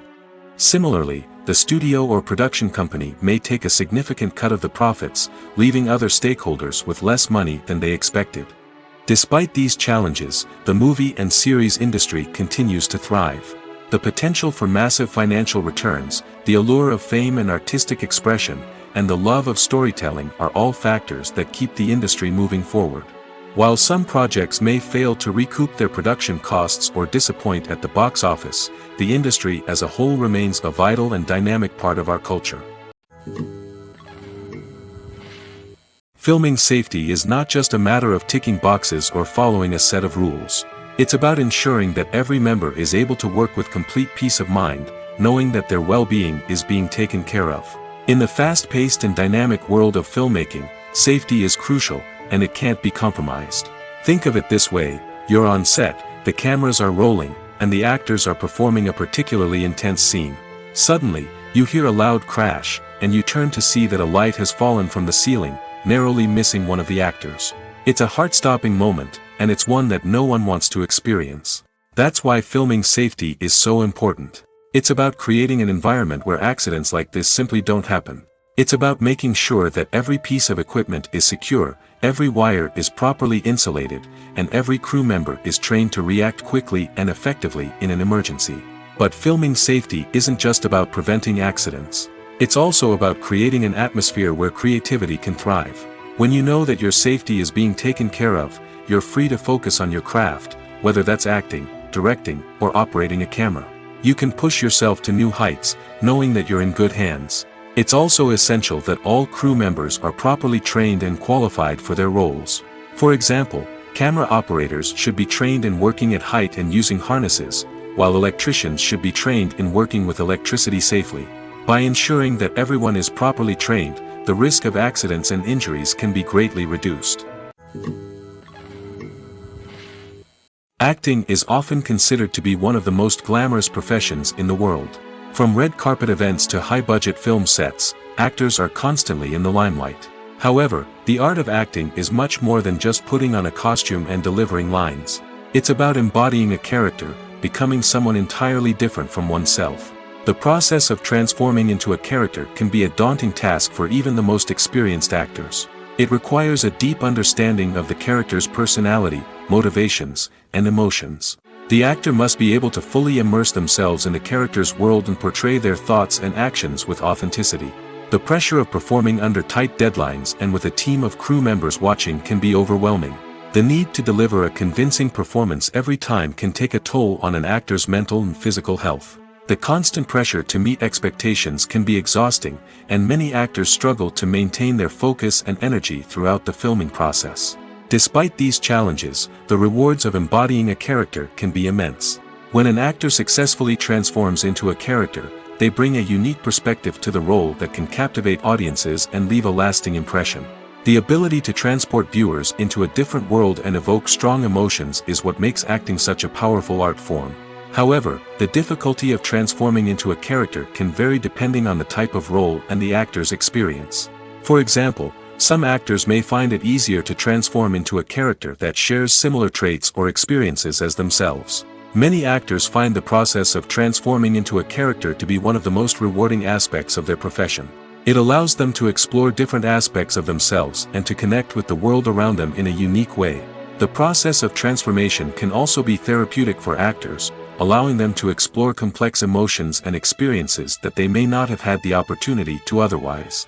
Similarly, the studio or production company may take a significant cut of the profits, leaving other stakeholders with less money than they expected. Despite these challenges, the movie and series industry continues to thrive. The potential for massive financial returns, the allure of fame and artistic expression, and the love of storytelling are all factors that keep the industry moving forward. While some projects may fail to recoup their production costs or disappoint at the box office, the industry as a whole remains a vital and dynamic part of our culture. Filming safety is not just a matter of ticking boxes or following a set of rules. It's about ensuring that every member is able to work with complete peace of mind, knowing that their well-being is being taken care of. In the fast-paced and dynamic world of filmmaking, safety is crucial, and it can't be compromised. Think of it this way: you're on set, the cameras are rolling, and the actors are performing a particularly intense scene. Suddenly, you hear a loud crash, and you turn to see that a light has fallen from the ceiling, narrowly missing one of the actors. It's a heart-stopping moment, and it's one that no one wants to experience. That's why filming safety is so important. It's about creating an environment where accidents like this simply don't happen. It's about making sure that every piece of equipment is secure, every wire is properly insulated, and every crew member is trained to react quickly and effectively in an emergency. But filming safety isn't just about preventing accidents. It's also about creating an atmosphere where creativity can thrive. When you know that your safety is being taken care of, you're free to focus on your craft, whether that's acting, directing, or operating a camera. You can push yourself to new heights, knowing that you're in good hands. It's also essential that all crew members are properly trained and qualified for their roles. For example, camera operators should be trained in working at height and using harnesses, while electricians should be trained in working with electricity safely. By ensuring that everyone is properly trained, the risk of accidents and injuries can be greatly reduced. Acting is often considered to be one of the most glamorous professions in the world. From red carpet events to high-budget film sets, actors are constantly in the limelight. However, the art of acting is much more than just putting on a costume and delivering lines. It's about embodying a character, becoming someone entirely different from oneself. The process of transforming into a character can be a daunting task for even the most experienced actors. It requires a deep understanding of the character's personality, motivations, and emotions. The actor must be able to fully immerse themselves in the character's world and portray their thoughts and actions with authenticity. The pressure of performing under tight deadlines and with a team of crew members watching can be overwhelming. The need to deliver a convincing performance every time can take a toll on an actor's mental and physical health. The constant pressure to meet expectations can be exhausting, and many actors struggle to maintain their focus and energy throughout the filming process. Despite these challenges, the rewards of embodying a character can be immense. When an actor successfully transforms into a character, they bring a unique perspective to the role that can captivate audiences and leave a lasting impression. The ability to transport viewers into a different world and evoke strong emotions is what makes acting such a powerful art form. However, the difficulty of transforming into a character can vary depending on the type of role and the actor's experience. For example, some actors may find it easier to transform into a character that shares similar traits or experiences as themselves. Many actors find the process of transforming into a character to be one of the most rewarding aspects of their profession. It allows them to explore different aspects of themselves and to connect with the world around them in a unique way. The process of transformation can also be therapeutic for actors, allowing them to explore complex emotions and experiences that they may not have had the opportunity to otherwise.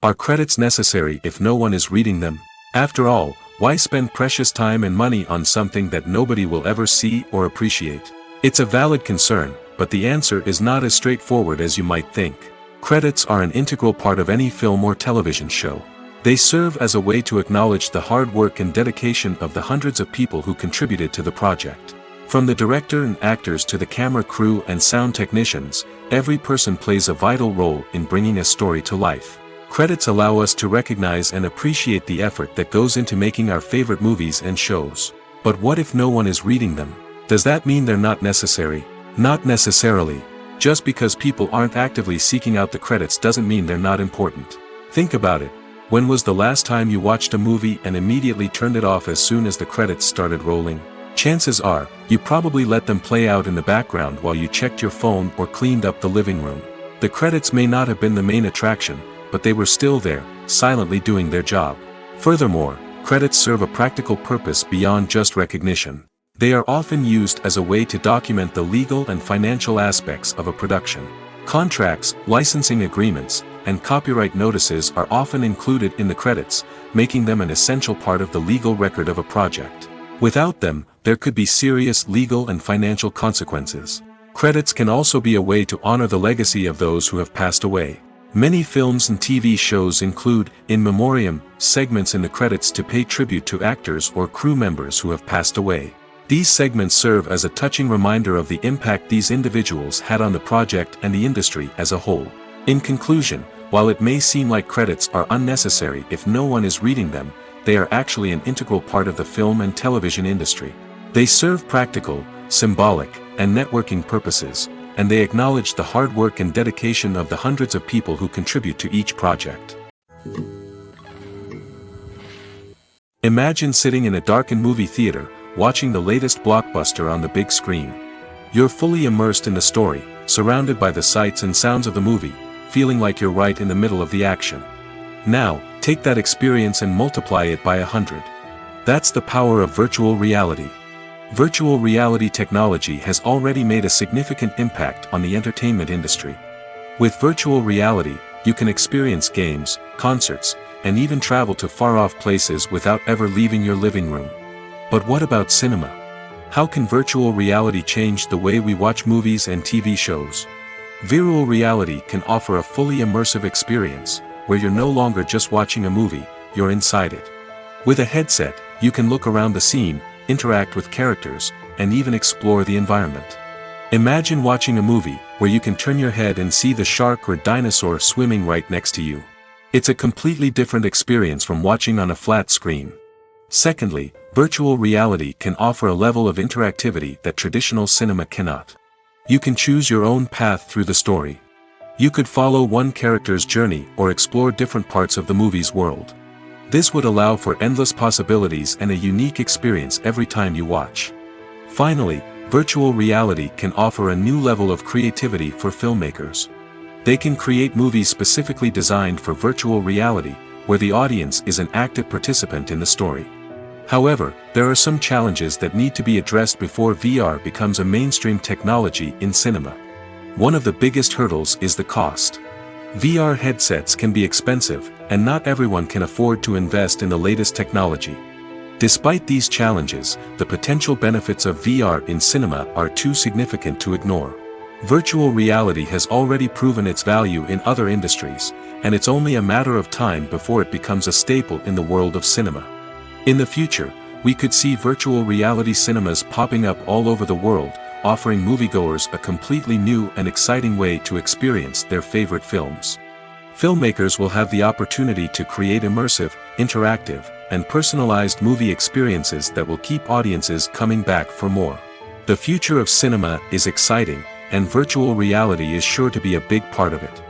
Are credits necessary if no one is reading them? After all, why spend precious time and money on something that nobody will ever see or appreciate? It's a valid concern, but the answer is not as straightforward as you might think. Credits are an integral part of any film or television show. They serve as a way to acknowledge the hard work and dedication of the hundreds of people who contributed to the project. From the director and actors to the camera crew and sound technicians, every person plays a vital role in bringing a story to life. Credits allow us to recognize and appreciate the effort that goes into making our favorite movies and shows. But what if no one is reading them? Does that mean they're not necessary? Not necessarily. Just because people aren't actively seeking out the credits doesn't mean they're not important. Think about it. When was the last time you watched a movie and immediately turned it off as soon as the credits started rolling? Chances are, you probably let them play out in the background while you checked your phone or cleaned up the living room. The credits may not have been the main attraction, but they were still there, silently doing their job. Furthermore, credits serve a practical purpose beyond just recognition. They are often used as a way to document the legal and financial aspects of a production. Contracts, licensing agreements, and copyright notices are often included in the credits, making them an essential part of the legal record of a project. Without them, there could be serious legal and financial consequences. Credits can also be a way to honor the legacy of those who have passed away. Many films and TV shows include, in memoriam, segments in the credits to pay tribute to actors or crew members who have passed away. These segments serve as a touching reminder of the impact these individuals had on the project and the industry as a whole. In conclusion, while it may seem like credits are unnecessary if no one is reading them, they are actually an integral part of the film and television industry. They serve practical, symbolic, and networking purposes, and they acknowledge the hard work and dedication of the hundreds of people who contribute to each project. Imagine sitting in a darkened movie theater, watching the latest blockbuster on the big screen. You're fully immersed in the story, surrounded by the sights and sounds of the movie, feeling like you're right in the middle of the action. Now, take that experience and multiply it by 100. That's the power of virtual reality. Virtual reality technology has already made a significant impact on the entertainment industry. With virtual reality, you can experience games, concerts, and even travel to far-off places without ever leaving your living room. But what about cinema? How can virtual reality change the way we watch movies and TV shows? Virtual reality can offer a fully immersive experience, where you're no longer just watching a movie, you're inside it. With a headset, you can look around the scene, interact with characters, and even explore the environment. Imagine watching a movie, where you can turn your head and see the shark or dinosaur swimming right next to you. It's a completely different experience from watching on a flat screen. Secondly, virtual reality can offer a level of interactivity that traditional cinema cannot. You can choose your own path through the story. You could follow one character's journey or explore different parts of the movie's world. This would allow for endless possibilities and a unique experience every time you watch. Finally, virtual reality can offer a new level of creativity for filmmakers. They can create movies specifically designed for virtual reality, where the audience is an active participant in the story. However, there are some challenges that need to be addressed before VR becomes a mainstream technology in cinema. One of the biggest hurdles is the cost. VR headsets can be expensive, and not everyone can afford to invest in the latest technology. Despite these challenges, the potential benefits of VR in cinema are too significant to ignore. Virtual reality has already proven its value in other industries, and it's only a matter of time before it becomes a staple in the world of cinema. In the future, we could see virtual reality cinemas popping up all over the world, offering moviegoers a completely new and exciting way to experience their favorite films. Filmmakers will have the opportunity to create immersive, interactive, and personalized movie experiences that will keep audiences coming back for more. The future of cinema is exciting, and virtual reality is sure to be a big part of it.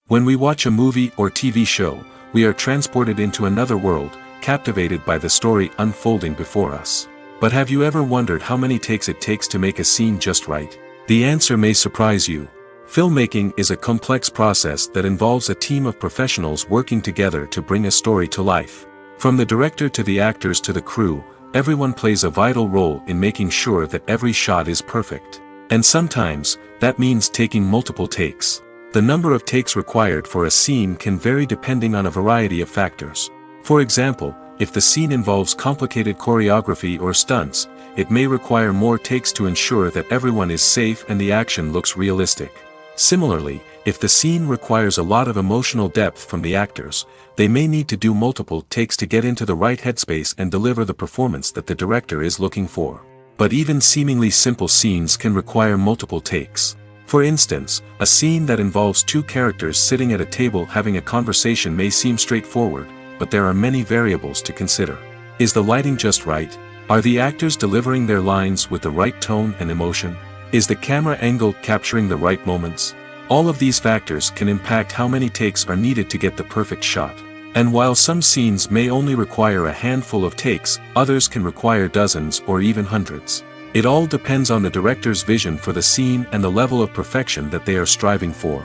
When we watch a movie or TV show, we are transported into another world, captivated by the story unfolding before us. But have you ever wondered how many takes it takes to make a scene just right? The answer may surprise you. Filmmaking is a complex process that involves a team of professionals working together to bring a story to life. From the director to the actors to the crew, everyone plays a vital role in making sure that every shot is perfect. And sometimes, that means taking multiple takes. The number of takes required for a scene can vary depending on a variety of factors. For example, if the scene involves complicated choreography or stunts, it may require more takes to ensure that everyone is safe and the action looks realistic. Similarly, if the scene requires a lot of emotional depth from the actors, they may need to do multiple takes to get into the right headspace and deliver the performance that the director is looking for. But even seemingly simple scenes can require multiple takes. For instance, a scene that involves two characters sitting at a table having a conversation may seem straightforward, but there are many variables to consider. Is the lighting just right? Are the actors delivering their lines with the right tone and emotion? Is the camera angle capturing the right moments? All of these factors can impact how many takes are needed to get the perfect shot. And while some scenes may only require a handful of takes, others can require dozens or even hundreds. It all depends on the director's vision for the scene and the level of perfection that they are striving for.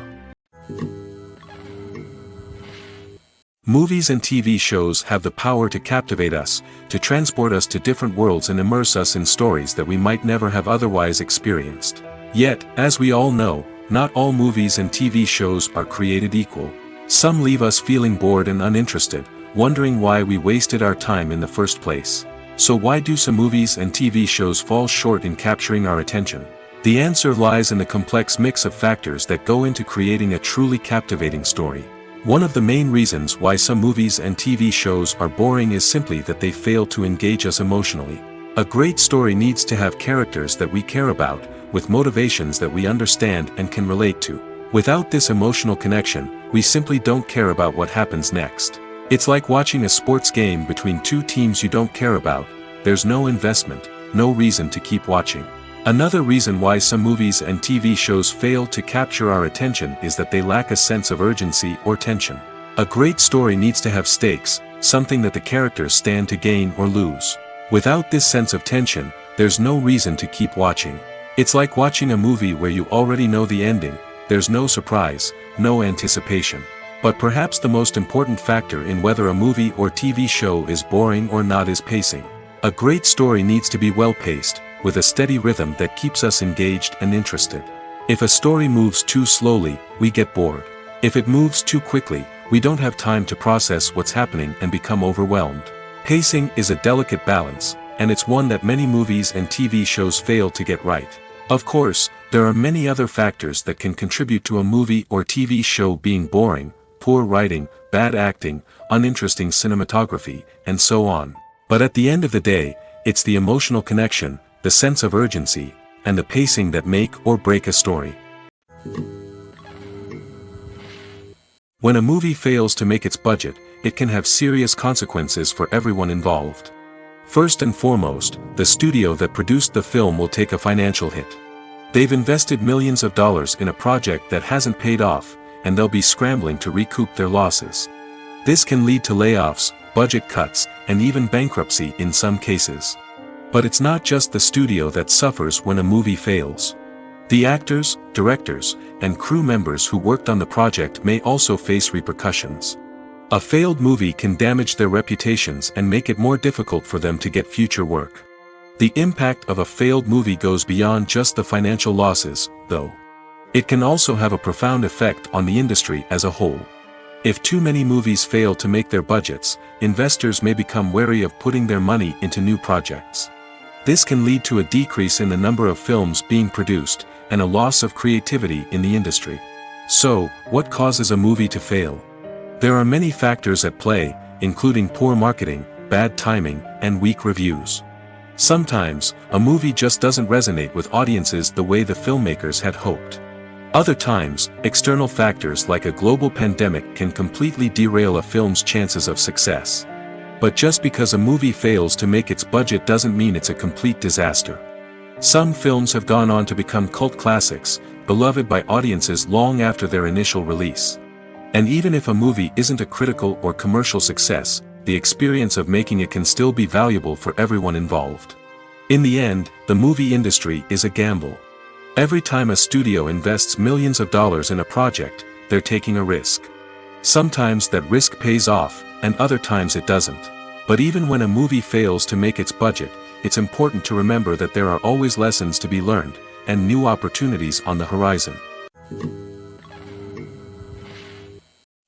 Movies and TV shows have the power to captivate us, to transport us to different worlds and immerse us in stories that we might never have otherwise experienced. Yet, as we all know, not all movies and TV shows are created equal. Some leave us feeling bored and uninterested, wondering why we wasted our time in the first place. So why do some movies and TV shows fall short in capturing our attention? The answer lies in the complex mix of factors that go into creating a truly captivating story. One of the main reasons why some movies and TV shows are boring is simply that they fail to engage us emotionally. A great story needs to have characters that we care about, with motivations that we understand and can relate to. Without this emotional connection, we simply don't care about what happens next. It's like watching a sports game between two teams you don't care about. There's no investment, no reason to keep watching. Another reason why some movies and TV shows fail to capture our attention is that they lack a sense of urgency or tension. A great story needs to have stakes, something that the characters stand to gain or lose. Without this sense of tension, there's no reason to keep watching. It's like watching a movie where you already know the ending. There's no surprise, no anticipation. But perhaps the most important factor in whether a movie or TV show is boring or not is pacing. A great story needs to be well-paced, with a steady rhythm that keeps us engaged and interested. If a story moves too slowly, we get bored. If it moves too quickly, we don't have time to process what's happening and become overwhelmed. Pacing is a delicate balance, and it's one that many movies and TV shows fail to get right. Of course, there are many other factors that can contribute to a movie or TV show being boring: poor writing, bad acting, uninteresting cinematography, and so on. But at the end of the day, it's the emotional connection, the sense of urgency, and the pacing that make or break a story. When a movie fails to make its budget, it can have serious consequences for everyone involved. First and foremost, the studio that produced the film will take a financial hit. They've invested millions of dollars in a project that hasn't paid off, and they'll be scrambling to recoup their losses. This can lead to layoffs, budget cuts, and even bankruptcy in some cases. But it's not just the studio that suffers when a movie fails. The actors, directors, and crew members who worked on the project may also face repercussions. A failed movie can damage their reputations and make it more difficult for them to get future work. The impact of a failed movie goes beyond just the financial losses, though. It can also have a profound effect on the industry as a whole. If too many movies fail to make their budgets, investors may become wary of putting their money into new projects. This can lead to a decrease in the number of films being produced, and a loss of creativity in the industry. So, what causes a movie to fail? There are many factors at play, including poor marketing, bad timing, and weak reviews. Sometimes, a movie just doesn't resonate with audiences the way the filmmakers had hoped. Other times, external factors like a global pandemic can completely derail a film's chances of success. But just because a movie fails to make its budget doesn't mean it's a complete disaster. Some films have gone on to become cult classics, beloved by audiences long after their initial release. And even if a movie isn't a critical or commercial success, the experience of making it can still be valuable for everyone involved. In the end, the movie industry is a gamble. Every time a studio invests millions of dollars in a project, they're taking a risk. Sometimes that risk pays off, and other times it doesn't. But even when a movie fails to make its budget, it's important to remember that there are always lessons to be learned, and new opportunities on the horizon.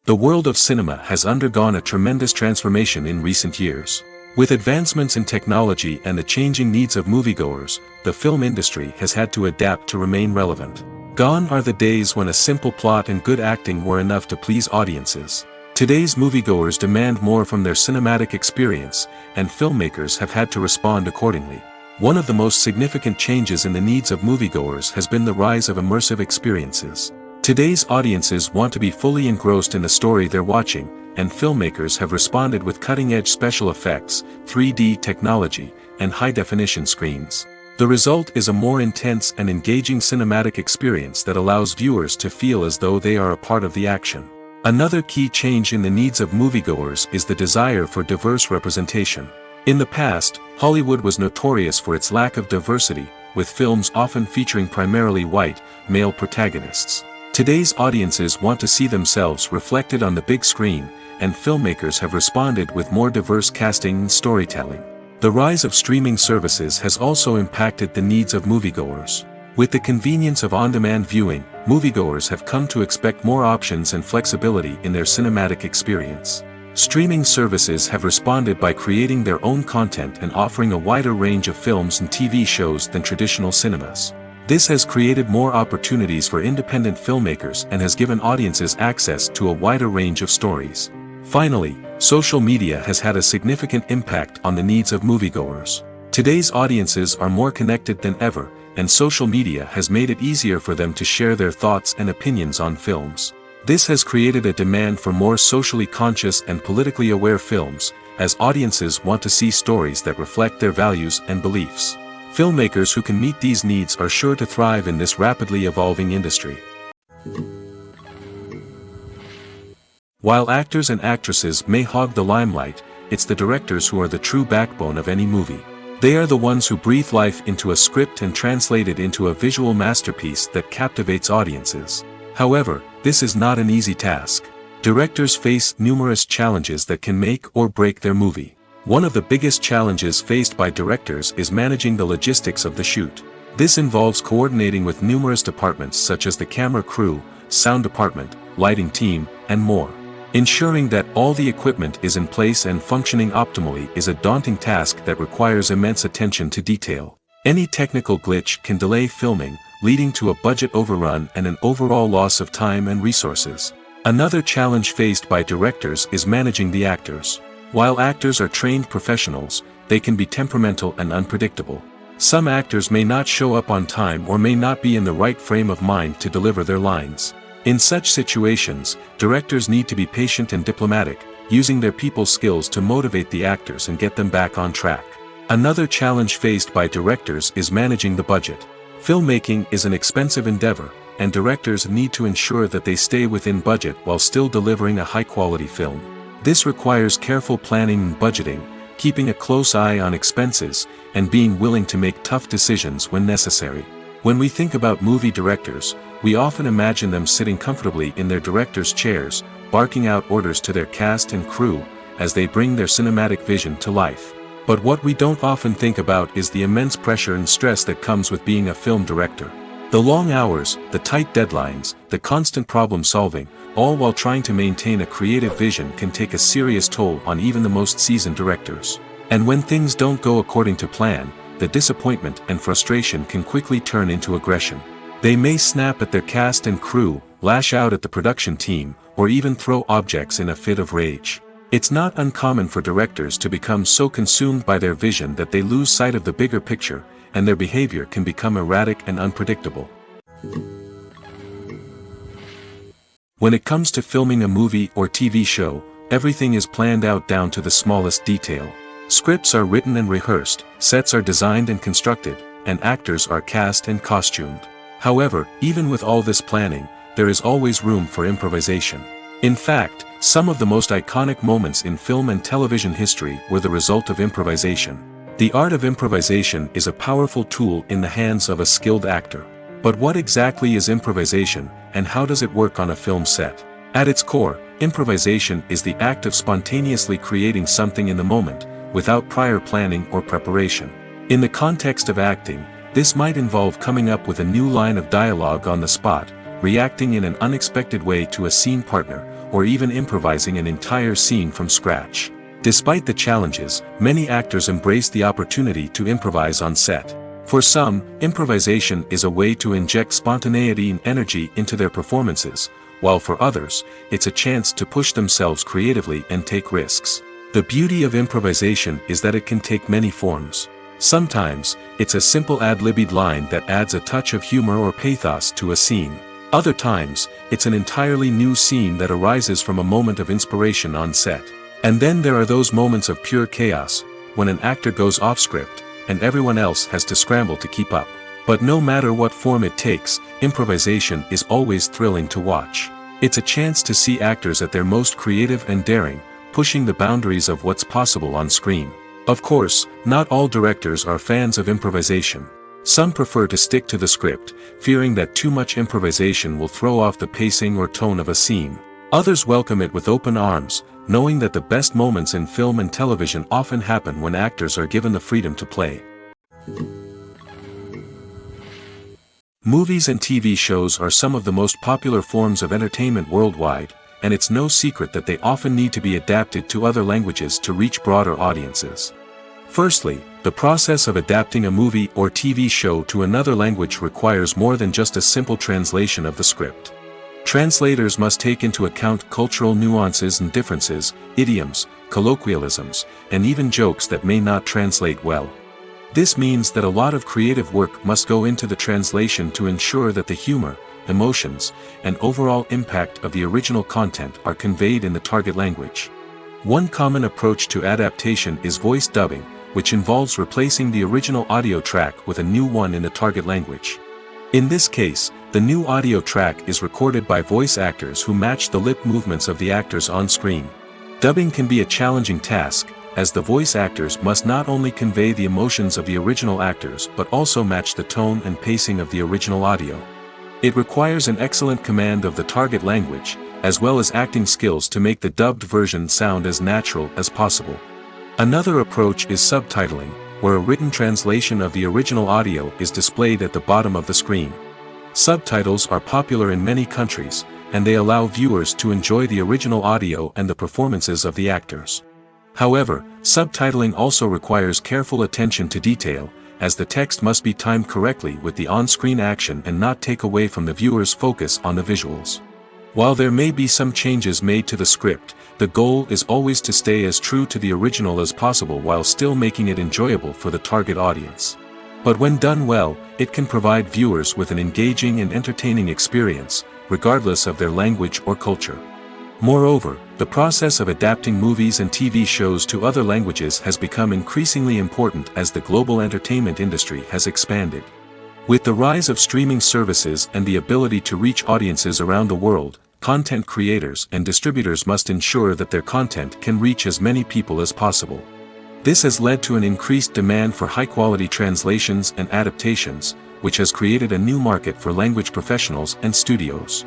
The world of cinema has undergone a tremendous transformation in recent years. With advancements in technology and the changing needs of moviegoers, the film industry has had to adapt to remain relevant. Gone are the days when a simple plot and good acting were enough to please audiences. Today's moviegoers demand more from their cinematic experience, and filmmakers have had to respond accordingly. One of the most significant changes in the needs of moviegoers has been the rise of immersive experiences. Today's audiences want to be fully engrossed in the story they're watching, and filmmakers have responded with cutting-edge special effects, 3D technology, and high-definition screens. The result is a more intense and engaging cinematic experience that allows viewers to feel as though they are a part of the action. Another key change in the needs of moviegoers is the desire for diverse representation. In the past, Hollywood was notorious for its lack of diversity, with films often featuring primarily white, male protagonists. Today's audiences want to see themselves reflected on the big screen, and filmmakers have responded with more diverse casting and storytelling. The rise of streaming services has also impacted the needs of moviegoers. With the convenience of on-demand viewing, moviegoers have come to expect more options and flexibility in their cinematic experience. Streaming services have responded by creating their own content and offering a wider range of films and TV shows than traditional cinemas. This has created more opportunities for independent filmmakers and has given audiences access to a wider range of stories. Finally, social media has had a significant impact on the needs of moviegoers. Today's audiences are more connected than ever, and social media has made it easier for them to share their thoughts and opinions on films. This has created a demand for more socially conscious and politically aware films, as audiences want to see stories that reflect their values and beliefs. Filmmakers who can meet these needs are sure to thrive in this rapidly evolving industry. While actors and actresses may hog the limelight, it's the directors who are the true backbone of any movie. They are the ones who breathe life into a script and translate it into a visual masterpiece that captivates audiences. However, this is not an easy task. Directors face numerous challenges that can make or break their movie. One of the biggest challenges faced by directors is managing the logistics of the shoot. This involves coordinating with numerous departments such as the camera crew, sound department, lighting team, and more. Ensuring that all the equipment is in place and functioning optimally is a daunting task that requires immense attention to detail. Any technical glitch can delay filming, leading to a budget overrun and an overall loss of time and resources. Another challenge faced by directors is managing the actors. While actors are trained professionals, they can be temperamental and unpredictable. Some actors may not show up on time or may not be in the right frame of mind to deliver their lines. In such situations, directors need to be patient and diplomatic, using their people skills to motivate the actors and get them back on track. Another challenge faced by directors is managing the budget. Filmmaking is an expensive endeavor, and directors need to ensure that they stay within budget while still delivering a high-quality film. This requires careful planning and budgeting, keeping a close eye on expenses, and being willing to make tough decisions when necessary. When we think about movie directors, we often imagine them sitting comfortably in their director's chairs, barking out orders to their cast and crew, as they bring their cinematic vision to life. But what we don't often think about is the immense pressure and stress that comes with being a film director. The long hours, the tight deadlines, the constant problem solving, all while trying to maintain a creative vision can take a serious toll on even the most seasoned directors. And when things don't go according to plan, the disappointment and frustration can quickly turn into aggression. They may snap at their cast and crew, lash out at the production team, or even throw objects in a fit of rage. It's not uncommon for directors to become so consumed by their vision that they lose sight of the bigger picture, and their behavior can become erratic and unpredictable. When it comes to filming a movie or TV show, everything is planned out down to the smallest detail. Scripts are written and rehearsed, sets are designed and constructed, and actors are cast and costumed. However, even with all this planning, there is always room for improvisation. In fact, some of the most iconic moments in film and television history were the result of improvisation. The art of improvisation is a powerful tool in the hands of a skilled actor. But what exactly is improvisation, and how does it work on a film set? At its core, improvisation is the act of spontaneously creating something in the moment, without prior planning or preparation. In the context of acting, this might involve coming up with a new line of dialogue on the spot, reacting in an unexpected way to a scene partner, or even improvising an entire scene from scratch. Despite the challenges, many actors embrace the opportunity to improvise on set. For some, improvisation is a way to inject spontaneity and energy into their performances, while for others, it's a chance to push themselves creatively and take risks. The beauty of improvisation is that it can take many forms. Sometimes, it's a simple ad-libbed line that adds a touch of humor or pathos to a scene. Other times, it's an entirely new scene that arises from a moment of inspiration on set. And then there are those moments of pure chaos, when an actor goes off script, and everyone else has to scramble to keep up. But no matter what form it takes, improvisation is always thrilling to watch. It's a chance to see actors at their most creative and daring, pushing the boundaries of what's possible on screen. Of course, not all directors are fans of improvisation. Some prefer to stick to the script, fearing that too much improvisation will throw off the pacing or tone of a scene. Others welcome it with open arms, knowing that the best moments in film and television often happen when actors are given the freedom to play. Movies and TV shows are some of the most popular forms of entertainment worldwide, and it's no secret that they often need to be adapted to other languages to reach broader audiences. Firstly, the process of adapting a movie or TV show to another language requires more than just a simple translation of the script. Translators must take into account cultural nuances and differences, idioms, colloquialisms, and even jokes that may not translate well. This means that a lot of creative work must go into the translation to ensure that the humor, emotions, and overall impact of the original content are conveyed in the target language. One common approach to adaptation is voice dubbing, which involves replacing the original audio track with a new one in the target language. In this case, the new audio track is recorded by voice actors who match the lip movements of the actors on screen. Dubbing can be a challenging task, as the voice actors must not only convey the emotions of the original actors but also match the tone and pacing of the original audio. It requires an excellent command of the target language, as well as acting skills to make the dubbed version sound as natural as possible. Another approach is subtitling, where a written translation of the original audio is displayed at the bottom of the screen. Subtitles are popular in many countries, and they allow viewers to enjoy the original audio and the performances of the actors. However, subtitling also requires careful attention to detail, as the text must be timed correctly with the on-screen action and not take away from the viewer's focus on the visuals. While there may be some changes made to the script, the goal is always to stay as true to the original as possible while still making it enjoyable for the target audience. But when done well, it can provide viewers with an engaging and entertaining experience, regardless of their language or culture. Moreover, the process of adapting movies and TV shows to other languages has become increasingly important as the global entertainment industry has expanded. With the rise of streaming services and the ability to reach audiences around the world, content creators and distributors must ensure that their content can reach as many people as possible. This has led to an increased demand for high-quality translations and adaptations, which has created a new market for language professionals and studios.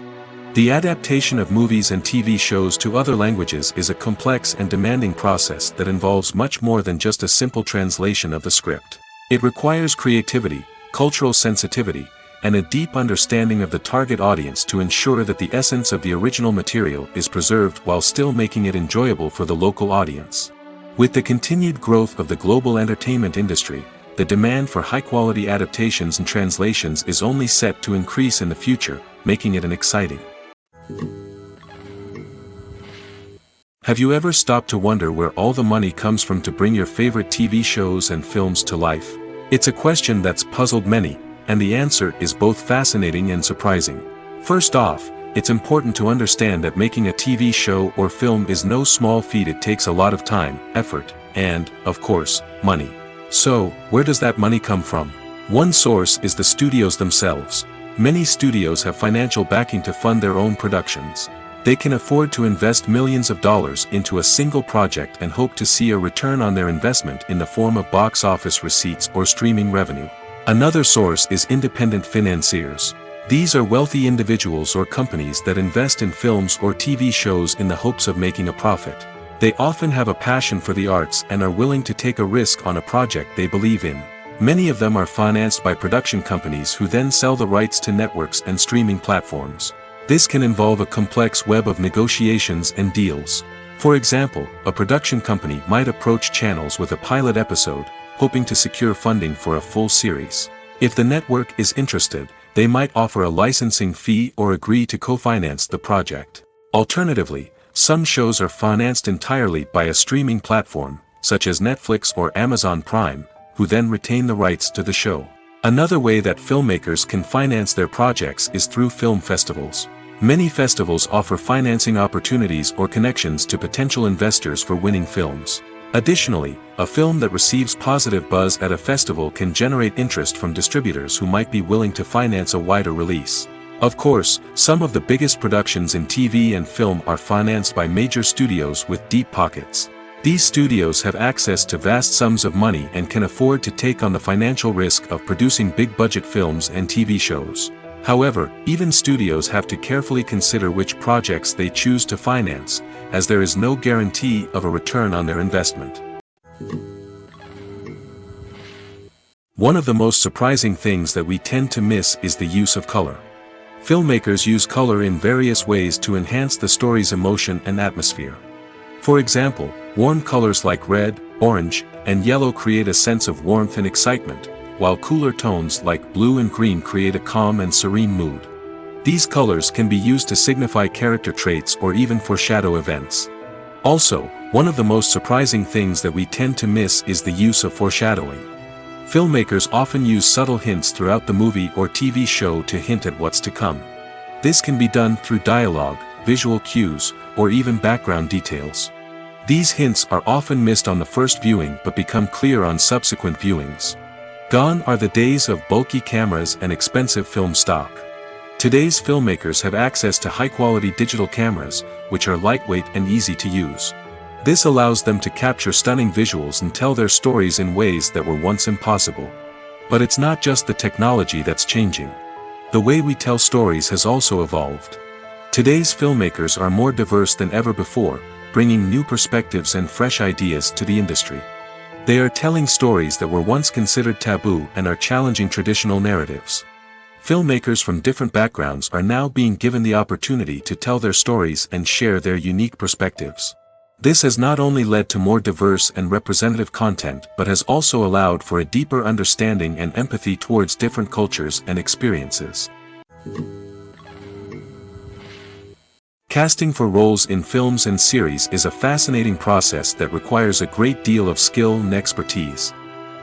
The adaptation of movies and TV shows to other languages is a complex and demanding process that involves much more than just a simple translation of the script. It requires creativity, cultural sensitivity, and a deep understanding of the target audience to ensure that the essence of the original material is preserved while still making it enjoyable for the local audience. With the continued growth of the global entertainment industry, the demand for high-quality adaptations and translations is only set to increase in the future, making it exciting. Have you ever stopped to wonder where all the money comes from to bring your favorite TV shows and films to life? It's a question that's puzzled many, and the answer is both fascinating and surprising. First off, it's important to understand that making a TV show or film is no small feat. It takes a lot of time, effort, and, of course, money. So, where does that money come from? One source is the studios themselves. Many studios have financial backing to fund their own productions. They can afford to invest millions of dollars into a single project and hope to see a return on their investment in the form of box office receipts or streaming revenue. Another source is independent financiers. These are wealthy individuals or companies that invest in films or TV shows in the hopes of making a profit. They often have a passion for the arts and are willing to take a risk on a project they believe in. Many of them are financed by production companies who then sell the rights to networks and streaming platforms. This can involve a complex web of negotiations and deals. For example, a production company might approach channels with a pilot episode, hoping to secure funding for a full series. If the network is interested, they might offer a licensing fee or agree to co-finance the project. Alternatively, some shows are financed entirely by a streaming platform, such as Netflix or Amazon Prime, who then retain the rights to the show. Another way that filmmakers can finance their projects is through film festivals. Many festivals offer financing opportunities or connections to potential investors for winning films. Additionally, a film that receives positive buzz at a festival can generate interest from distributors who might be willing to finance a wider release. Of course, some of the biggest productions in TV and film are financed by major studios with deep pockets. These studios have access to vast sums of money and can afford to take on the financial risk of producing big-budget films and TV shows. However, even studios have to carefully consider which projects they choose to finance, as there is no guarantee of a return on their investment. One of the most surprising things that we tend to miss is the use of color. Filmmakers use color in various ways to enhance the story's emotion and atmosphere. For example, warm colors like red, orange, and yellow create a sense of warmth and excitement, while cooler tones like blue and green create a calm and serene mood. These colors can be used to signify character traits or even foreshadow events. Also, one of the most surprising things that we tend to miss is the use of foreshadowing. Filmmakers often use subtle hints throughout the movie or TV show to hint at what's to come. This can be done through dialogue, visual cues, or even background details. These hints are often missed on the first viewing but become clear on subsequent viewings. Gone are the days of bulky cameras and expensive film stock. Today's filmmakers have access to high-quality digital cameras, which are lightweight and easy to use. This allows them to capture stunning visuals and tell their stories in ways that were once impossible. But it's not just the technology that's changing. The way we tell stories has also evolved. Today's filmmakers are more diverse than ever before, bringing new perspectives and fresh ideas to the industry. They are telling stories that were once considered taboo and are challenging traditional narratives. Filmmakers from different backgrounds are now being given the opportunity to tell their stories and share their unique perspectives. This has not only led to more diverse and representative content but has also allowed for a deeper understanding and empathy towards different cultures and experiences. Casting for roles in films and series is a fascinating process that requires a great deal of skill and expertise.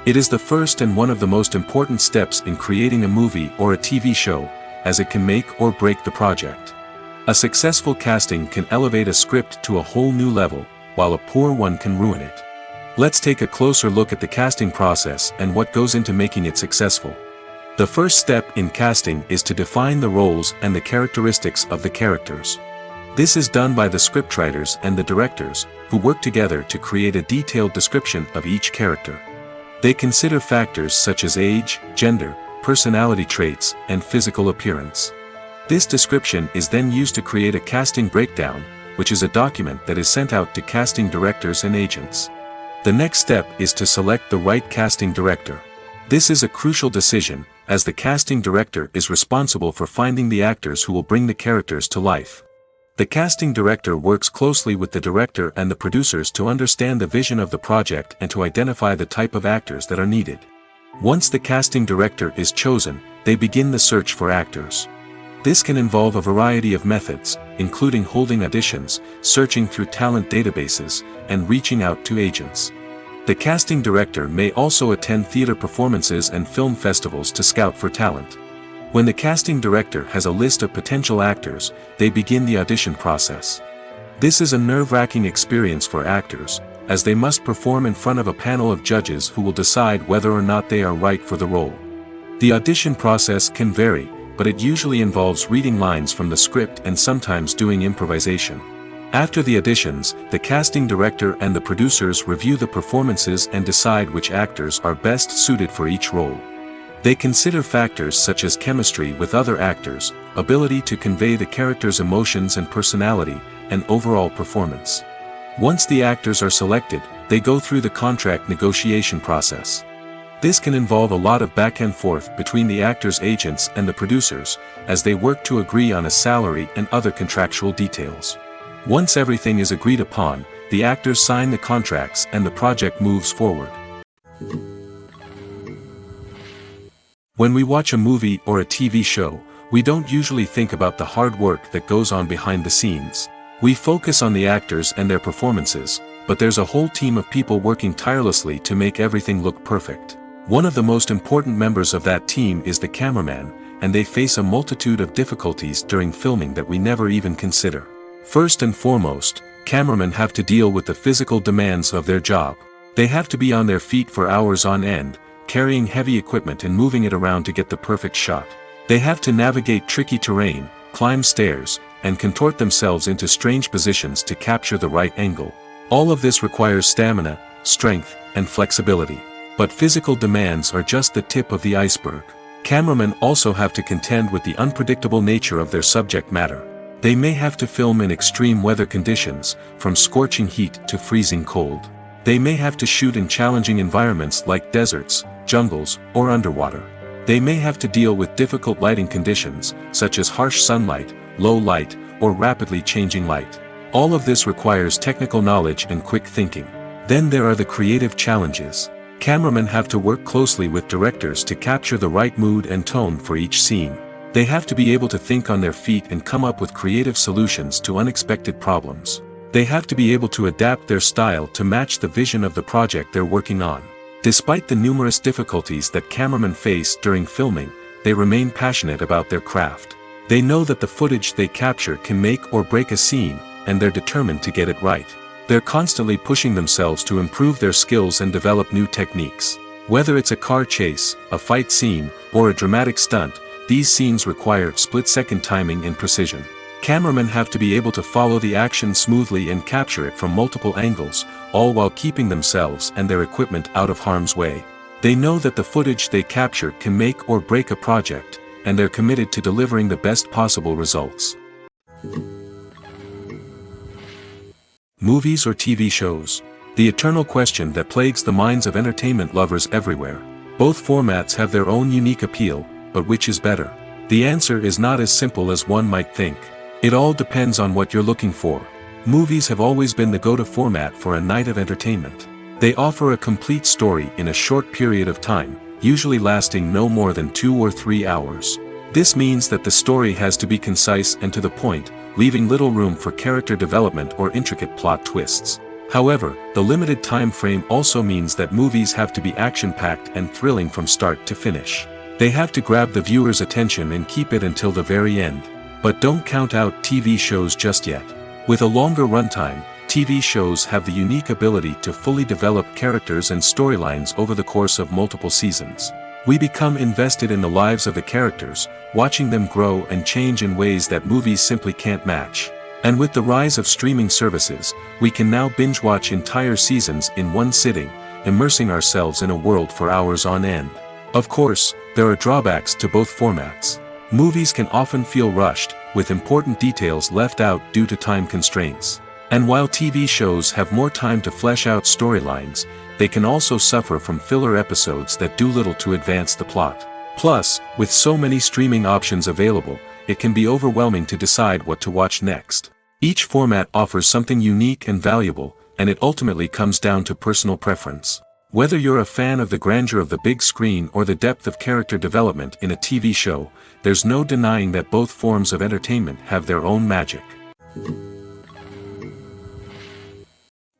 It is the first and one of the most important steps in creating a movie or a TV show, as it can make or break the project. A successful casting can elevate a script to a whole new level, while a poor one can ruin it. Let's take a closer look at the casting process and what goes into making it successful. The first step in casting is to define the roles and the characteristics of the characters. This is done by the scriptwriters and the directors, who work together to create a detailed description of each character. They consider factors such as age, gender, personality traits, and physical appearance. This description is then used to create a casting breakdown, which is a document that is sent out to casting directors and agents. The next step is to select the right casting director. This is a crucial decision, as the casting director is responsible for finding the actors who will bring the characters to life. The casting director works closely with the director and the producers to understand the vision of the project and to identify the type of actors that are needed. Once the casting director is chosen, they begin the search for actors. This can involve a variety of methods, including holding auditions, searching through talent databases, and reaching out to agents. The casting director may also attend theater performances and film festivals to scout for talent. When the casting director has a list of potential actors, they begin the audition process. This is a nerve-wracking experience for actors, as they must perform in front of a panel of judges who will decide whether or not they are right for the role. The audition process can vary, but it usually involves reading lines from the script and sometimes doing improvisation. After the auditions, the casting director and the producers review the performances and decide which actors are best suited for each role. They consider factors such as chemistry with other actors, ability to convey the character's emotions and personality, and overall performance. Once the actors are selected, they go through the contract negotiation process. This can involve a lot of back and forth between the actors' agents and the producers, as they work to agree on a salary and other contractual details. Once everything is agreed upon, the actors sign the contracts and the project moves forward. When we watch a movie or a TV show, we don't usually think about the hard work that goes on behind the scenes. We focus on the actors and their performances, but there's a whole team of people working tirelessly to make everything look perfect. One of the most important members of that team is the cameraman, and they face a multitude of difficulties during filming that we never even consider. First and foremost, cameramen have to deal with the physical demands of their job. They have to be on their feet for hours on end, carrying heavy equipment and moving it around to get the perfect shot. They have to navigate tricky terrain, climb stairs, and contort themselves into strange positions to capture the right angle. All of this requires stamina, strength, and flexibility. But physical demands are just the tip of the iceberg. Cameramen also have to contend with the unpredictable nature of their subject matter. They may have to film in extreme weather conditions, from scorching heat to freezing cold. They may have to shoot in challenging environments like deserts, jungles, or underwater. They may have to deal with difficult lighting conditions, such as harsh sunlight, low light, or rapidly changing light. All of this requires technical knowledge and quick thinking. Then there are the creative challenges. Cameramen have to work closely with directors to capture the right mood and tone for each scene. They have to be able to think on their feet and come up with creative solutions to unexpected problems. They have to be able to adapt their style to match the vision of the project they're working on. Despite the numerous difficulties that cameramen face during filming, they remain passionate about their craft. They know that the footage they capture can make or break a scene, and they're determined to get it right. They're constantly pushing themselves to improve their skills and develop new techniques. Whether it's a car chase, a fight scene, or a dramatic stunt, these scenes require split-second timing and precision. Cameramen have to be able to follow the action smoothly and capture it from multiple angles, all while keeping themselves and their equipment out of harm's way. They know that the footage they capture can make or break a project, and they're committed to delivering the best possible results. Movies or TV shows? The eternal question that plagues the minds of entertainment lovers everywhere. Both formats have their own unique appeal, but which is better? The answer is not as simple as one might think. It all depends on what you're looking for. Movies have always been the go-to format for a night of entertainment. They offer a complete story in a short period of time, usually lasting no more than 2 or 3 hours. This means that the story has to be concise and to the point, leaving little room for character development or intricate plot twists. However, the limited time frame also means that movies have to be action-packed and thrilling from start to finish. They have to grab the viewer's attention and keep it until the very end. But don't count out TV shows just yet. With a longer runtime, TV shows have the unique ability to fully develop characters and storylines over the course of multiple seasons. We become invested in the lives of the characters, watching them grow and change in ways that movies simply can't match. And with the rise of streaming services, we can now binge-watch entire seasons in one sitting, immersing ourselves in a world for hours on end. Of course, there are drawbacks to both formats. Movies can often feel rushed, with important details left out due to time constraints. And while TV shows have more time to flesh out storylines, they can also suffer from filler episodes that do little to advance the plot. Plus, with so many streaming options available, it can be overwhelming to decide what to watch next. Each format offers something unique and valuable, and it ultimately comes down to personal preference. Whether you're a fan of the grandeur of the big screen or the depth of character development in a TV show, there's no denying that both forms of entertainment have their own magic.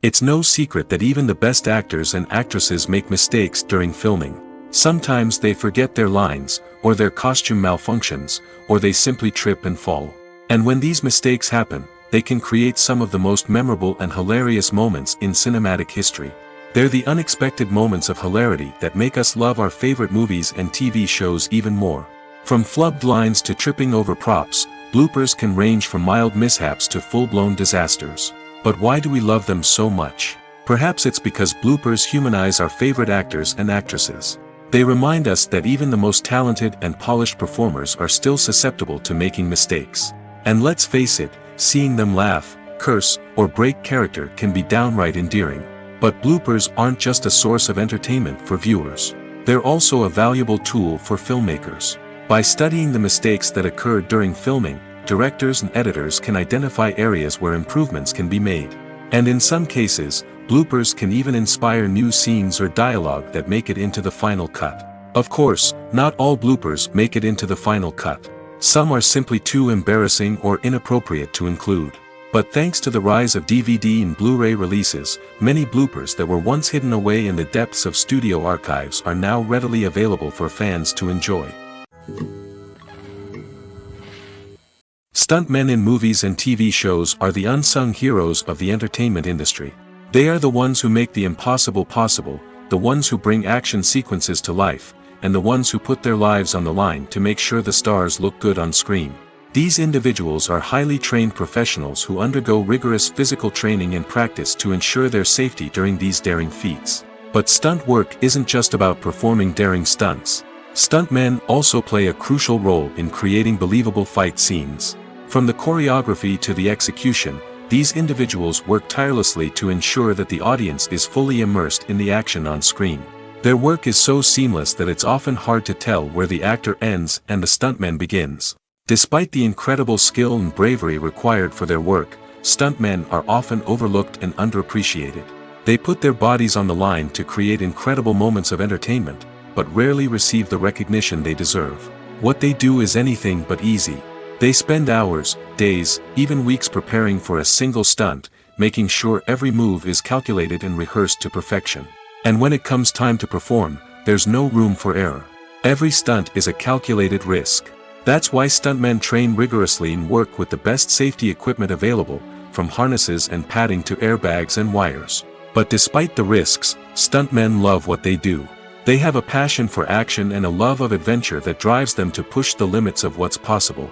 It's no secret that even the best actors and actresses make mistakes during filming. Sometimes they forget their lines, or their costume malfunctions, or they simply trip and fall. And when these mistakes happen, they can create some of the most memorable and hilarious moments in cinematic history. They're the unexpected moments of hilarity that make us love our favorite movies and TV shows even more. From flubbed lines to tripping over props, bloopers can range from mild mishaps to full-blown disasters. But why do we love them so much? Perhaps it's because bloopers humanize our favorite actors and actresses. They remind us that even the most talented and polished performers are still susceptible to making mistakes. And let's face it, seeing them laugh, curse, or break character can be downright endearing. But bloopers aren't just a source of entertainment for viewers. They're also a valuable tool for filmmakers. By studying the mistakes that occurred during filming, directors and editors can identify areas where improvements can be made. And in some cases, bloopers can even inspire new scenes or dialogue that make it into the final cut. Of course, not all bloopers make it into the final cut. Some are simply too embarrassing or inappropriate to include. But thanks to the rise of DVD and Blu-ray releases, many bloopers that were once hidden away in the depths of studio archives are now readily available for fans to enjoy. Stuntmen in movies and TV shows are the unsung heroes of the entertainment industry. They are the ones who make the impossible possible, the ones who bring action sequences to life, and the ones who put their lives on the line to make sure the stars look good on screen. These individuals are highly trained professionals who undergo rigorous physical training and practice to ensure their safety during these daring feats. But stunt work isn't just about performing daring stunts. Stuntmen also play a crucial role in creating believable fight scenes. From the choreography to the execution, these individuals work tirelessly to ensure that the audience is fully immersed in the action on screen. Their work is so seamless that it's often hard to tell where the actor ends and the stuntman begins. Despite the incredible skill and bravery required for their work, stuntmen are often overlooked and underappreciated. They put their bodies on the line to create incredible moments of entertainment, but rarely receive the recognition they deserve. What they do is anything but easy. They spend hours, days, even weeks preparing for a single stunt, making sure every move is calculated and rehearsed to perfection. And when it comes time to perform, there's no room for error. Every stunt is a calculated risk. That's why stuntmen train rigorously and work with the best safety equipment available, from harnesses and padding to airbags and wires. But despite the risks, stuntmen love what they do. They have a passion for action and a love of adventure that drives them to push the limits of what's possible.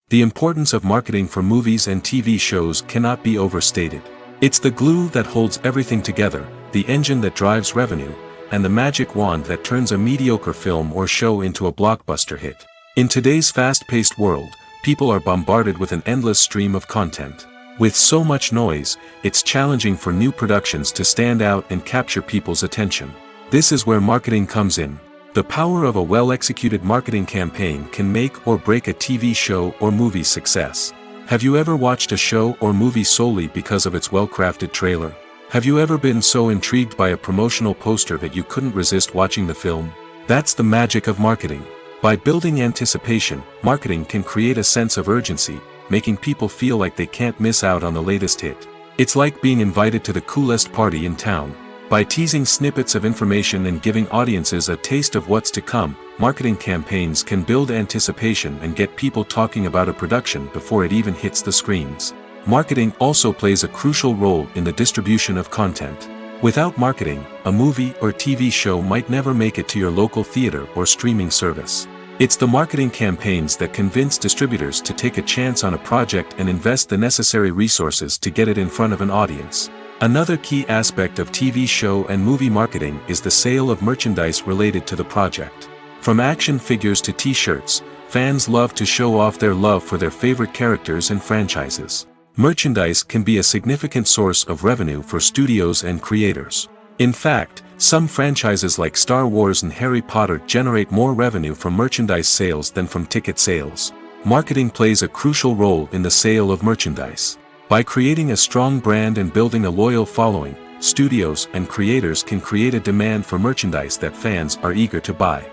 The importance of marketing for movies and TV shows cannot be overstated. It's the glue that holds everything together, the engine that drives revenue, and the magic wand that turns a mediocre film or show into a blockbuster hit. In today's fast-paced world, people are bombarded with an endless stream of content. With so much noise, it's challenging for new productions to stand out and capture people's attention. This is where marketing comes in. The power of a well-executed marketing campaign can make or break a TV show or movie's success. Have you ever watched a show or movie solely because of its well-crafted trailer? Have you ever been so intrigued by a promotional poster that you couldn't resist watching the film? That's the magic of marketing. By building anticipation, marketing can create a sense of urgency, making people feel like they can't miss out on the latest hit. It's like being invited to the coolest party in town. By teasing snippets of information and giving audiences a taste of what's to come, marketing campaigns can build anticipation and get people talking about a production before it even hits the screens. Marketing also plays a crucial role in the distribution of content. Without marketing, a movie or TV show might never make it to your local theater or streaming service. It's the marketing campaigns that convince distributors to take a chance on a project and invest the necessary resources to get it in front of an audience. Another key aspect of TV show and movie marketing is the sale of merchandise related to the project. From action figures to t-shirts, fans love to show off their love for their favorite characters and franchises. Merchandise can be a significant source of revenue for studios and creators. In fact, some franchises like Star Wars and Harry Potter generate more revenue from merchandise sales than from ticket sales. Marketing plays a crucial role in the sale of merchandise. By creating a strong brand and building a loyal following, studios and creators can create a demand for merchandise that fans are eager to buy.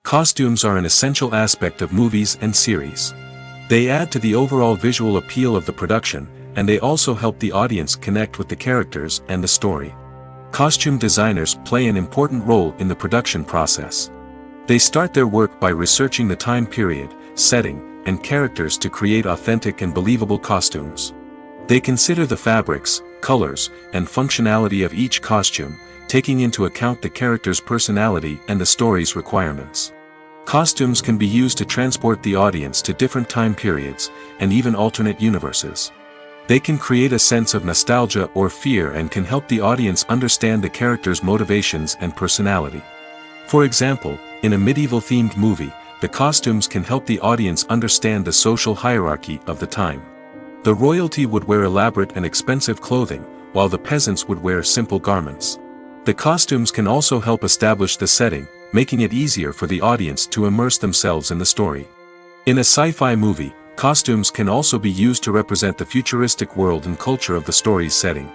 Costumes are an essential aspect of movies and series. They add to the overall visual appeal of the production, and they also help the audience connect with the characters and the story. Costume designers play an important role in the production process. They start their work by researching the time period, setting, and characters to create authentic and believable costumes. They consider the fabrics, colors, and functionality of each costume, taking into account the character's personality and the story's requirements. Costumes can be used to transport the audience to different time periods, and even alternate universes. They can create a sense of nostalgia or fear and can help the audience understand the character's motivations and personality. For example, in a medieval-themed movie, the costumes can help the audience understand the social hierarchy of the time. The royalty would wear elaborate and expensive clothing, while the peasants would wear simple garments. The costumes can also help establish the setting, making it easier for the audience to immerse themselves in the story. In a sci-fi movie, costumes can also be used to represent the futuristic world and culture of the story's setting.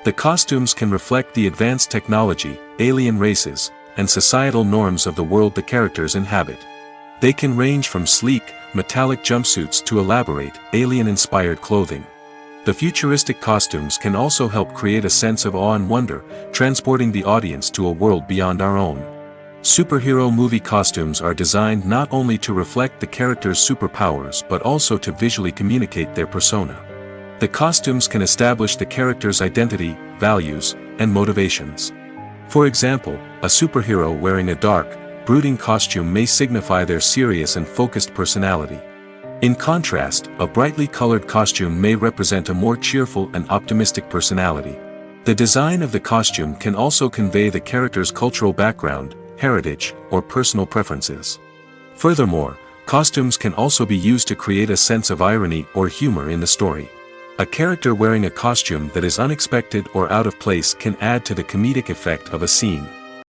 The costumes can reflect the advanced technology, alien races, and societal norms of the world the characters inhabit. They can range from sleek, metallic jumpsuits to elaborate, alien-inspired clothing. The futuristic costumes can also help create a sense of awe and wonder, transporting the audience to a world beyond our own. Superhero movie costumes are designed not only to reflect the character's superpowers but also to visually communicate their persona. The costumes can establish the character's identity, values, and motivations. For example, a superhero wearing a dark, brooding costume may signify their serious and focused personality. In contrast, a brightly colored costume may represent a more cheerful and optimistic personality. The design of the costume can also convey the character's cultural background, heritage, or personal preferences. Furthermore, costumes can also be used to create a sense of irony or humor in the story. A character wearing a costume that is unexpected or out of place can add to the comedic effect of a scene.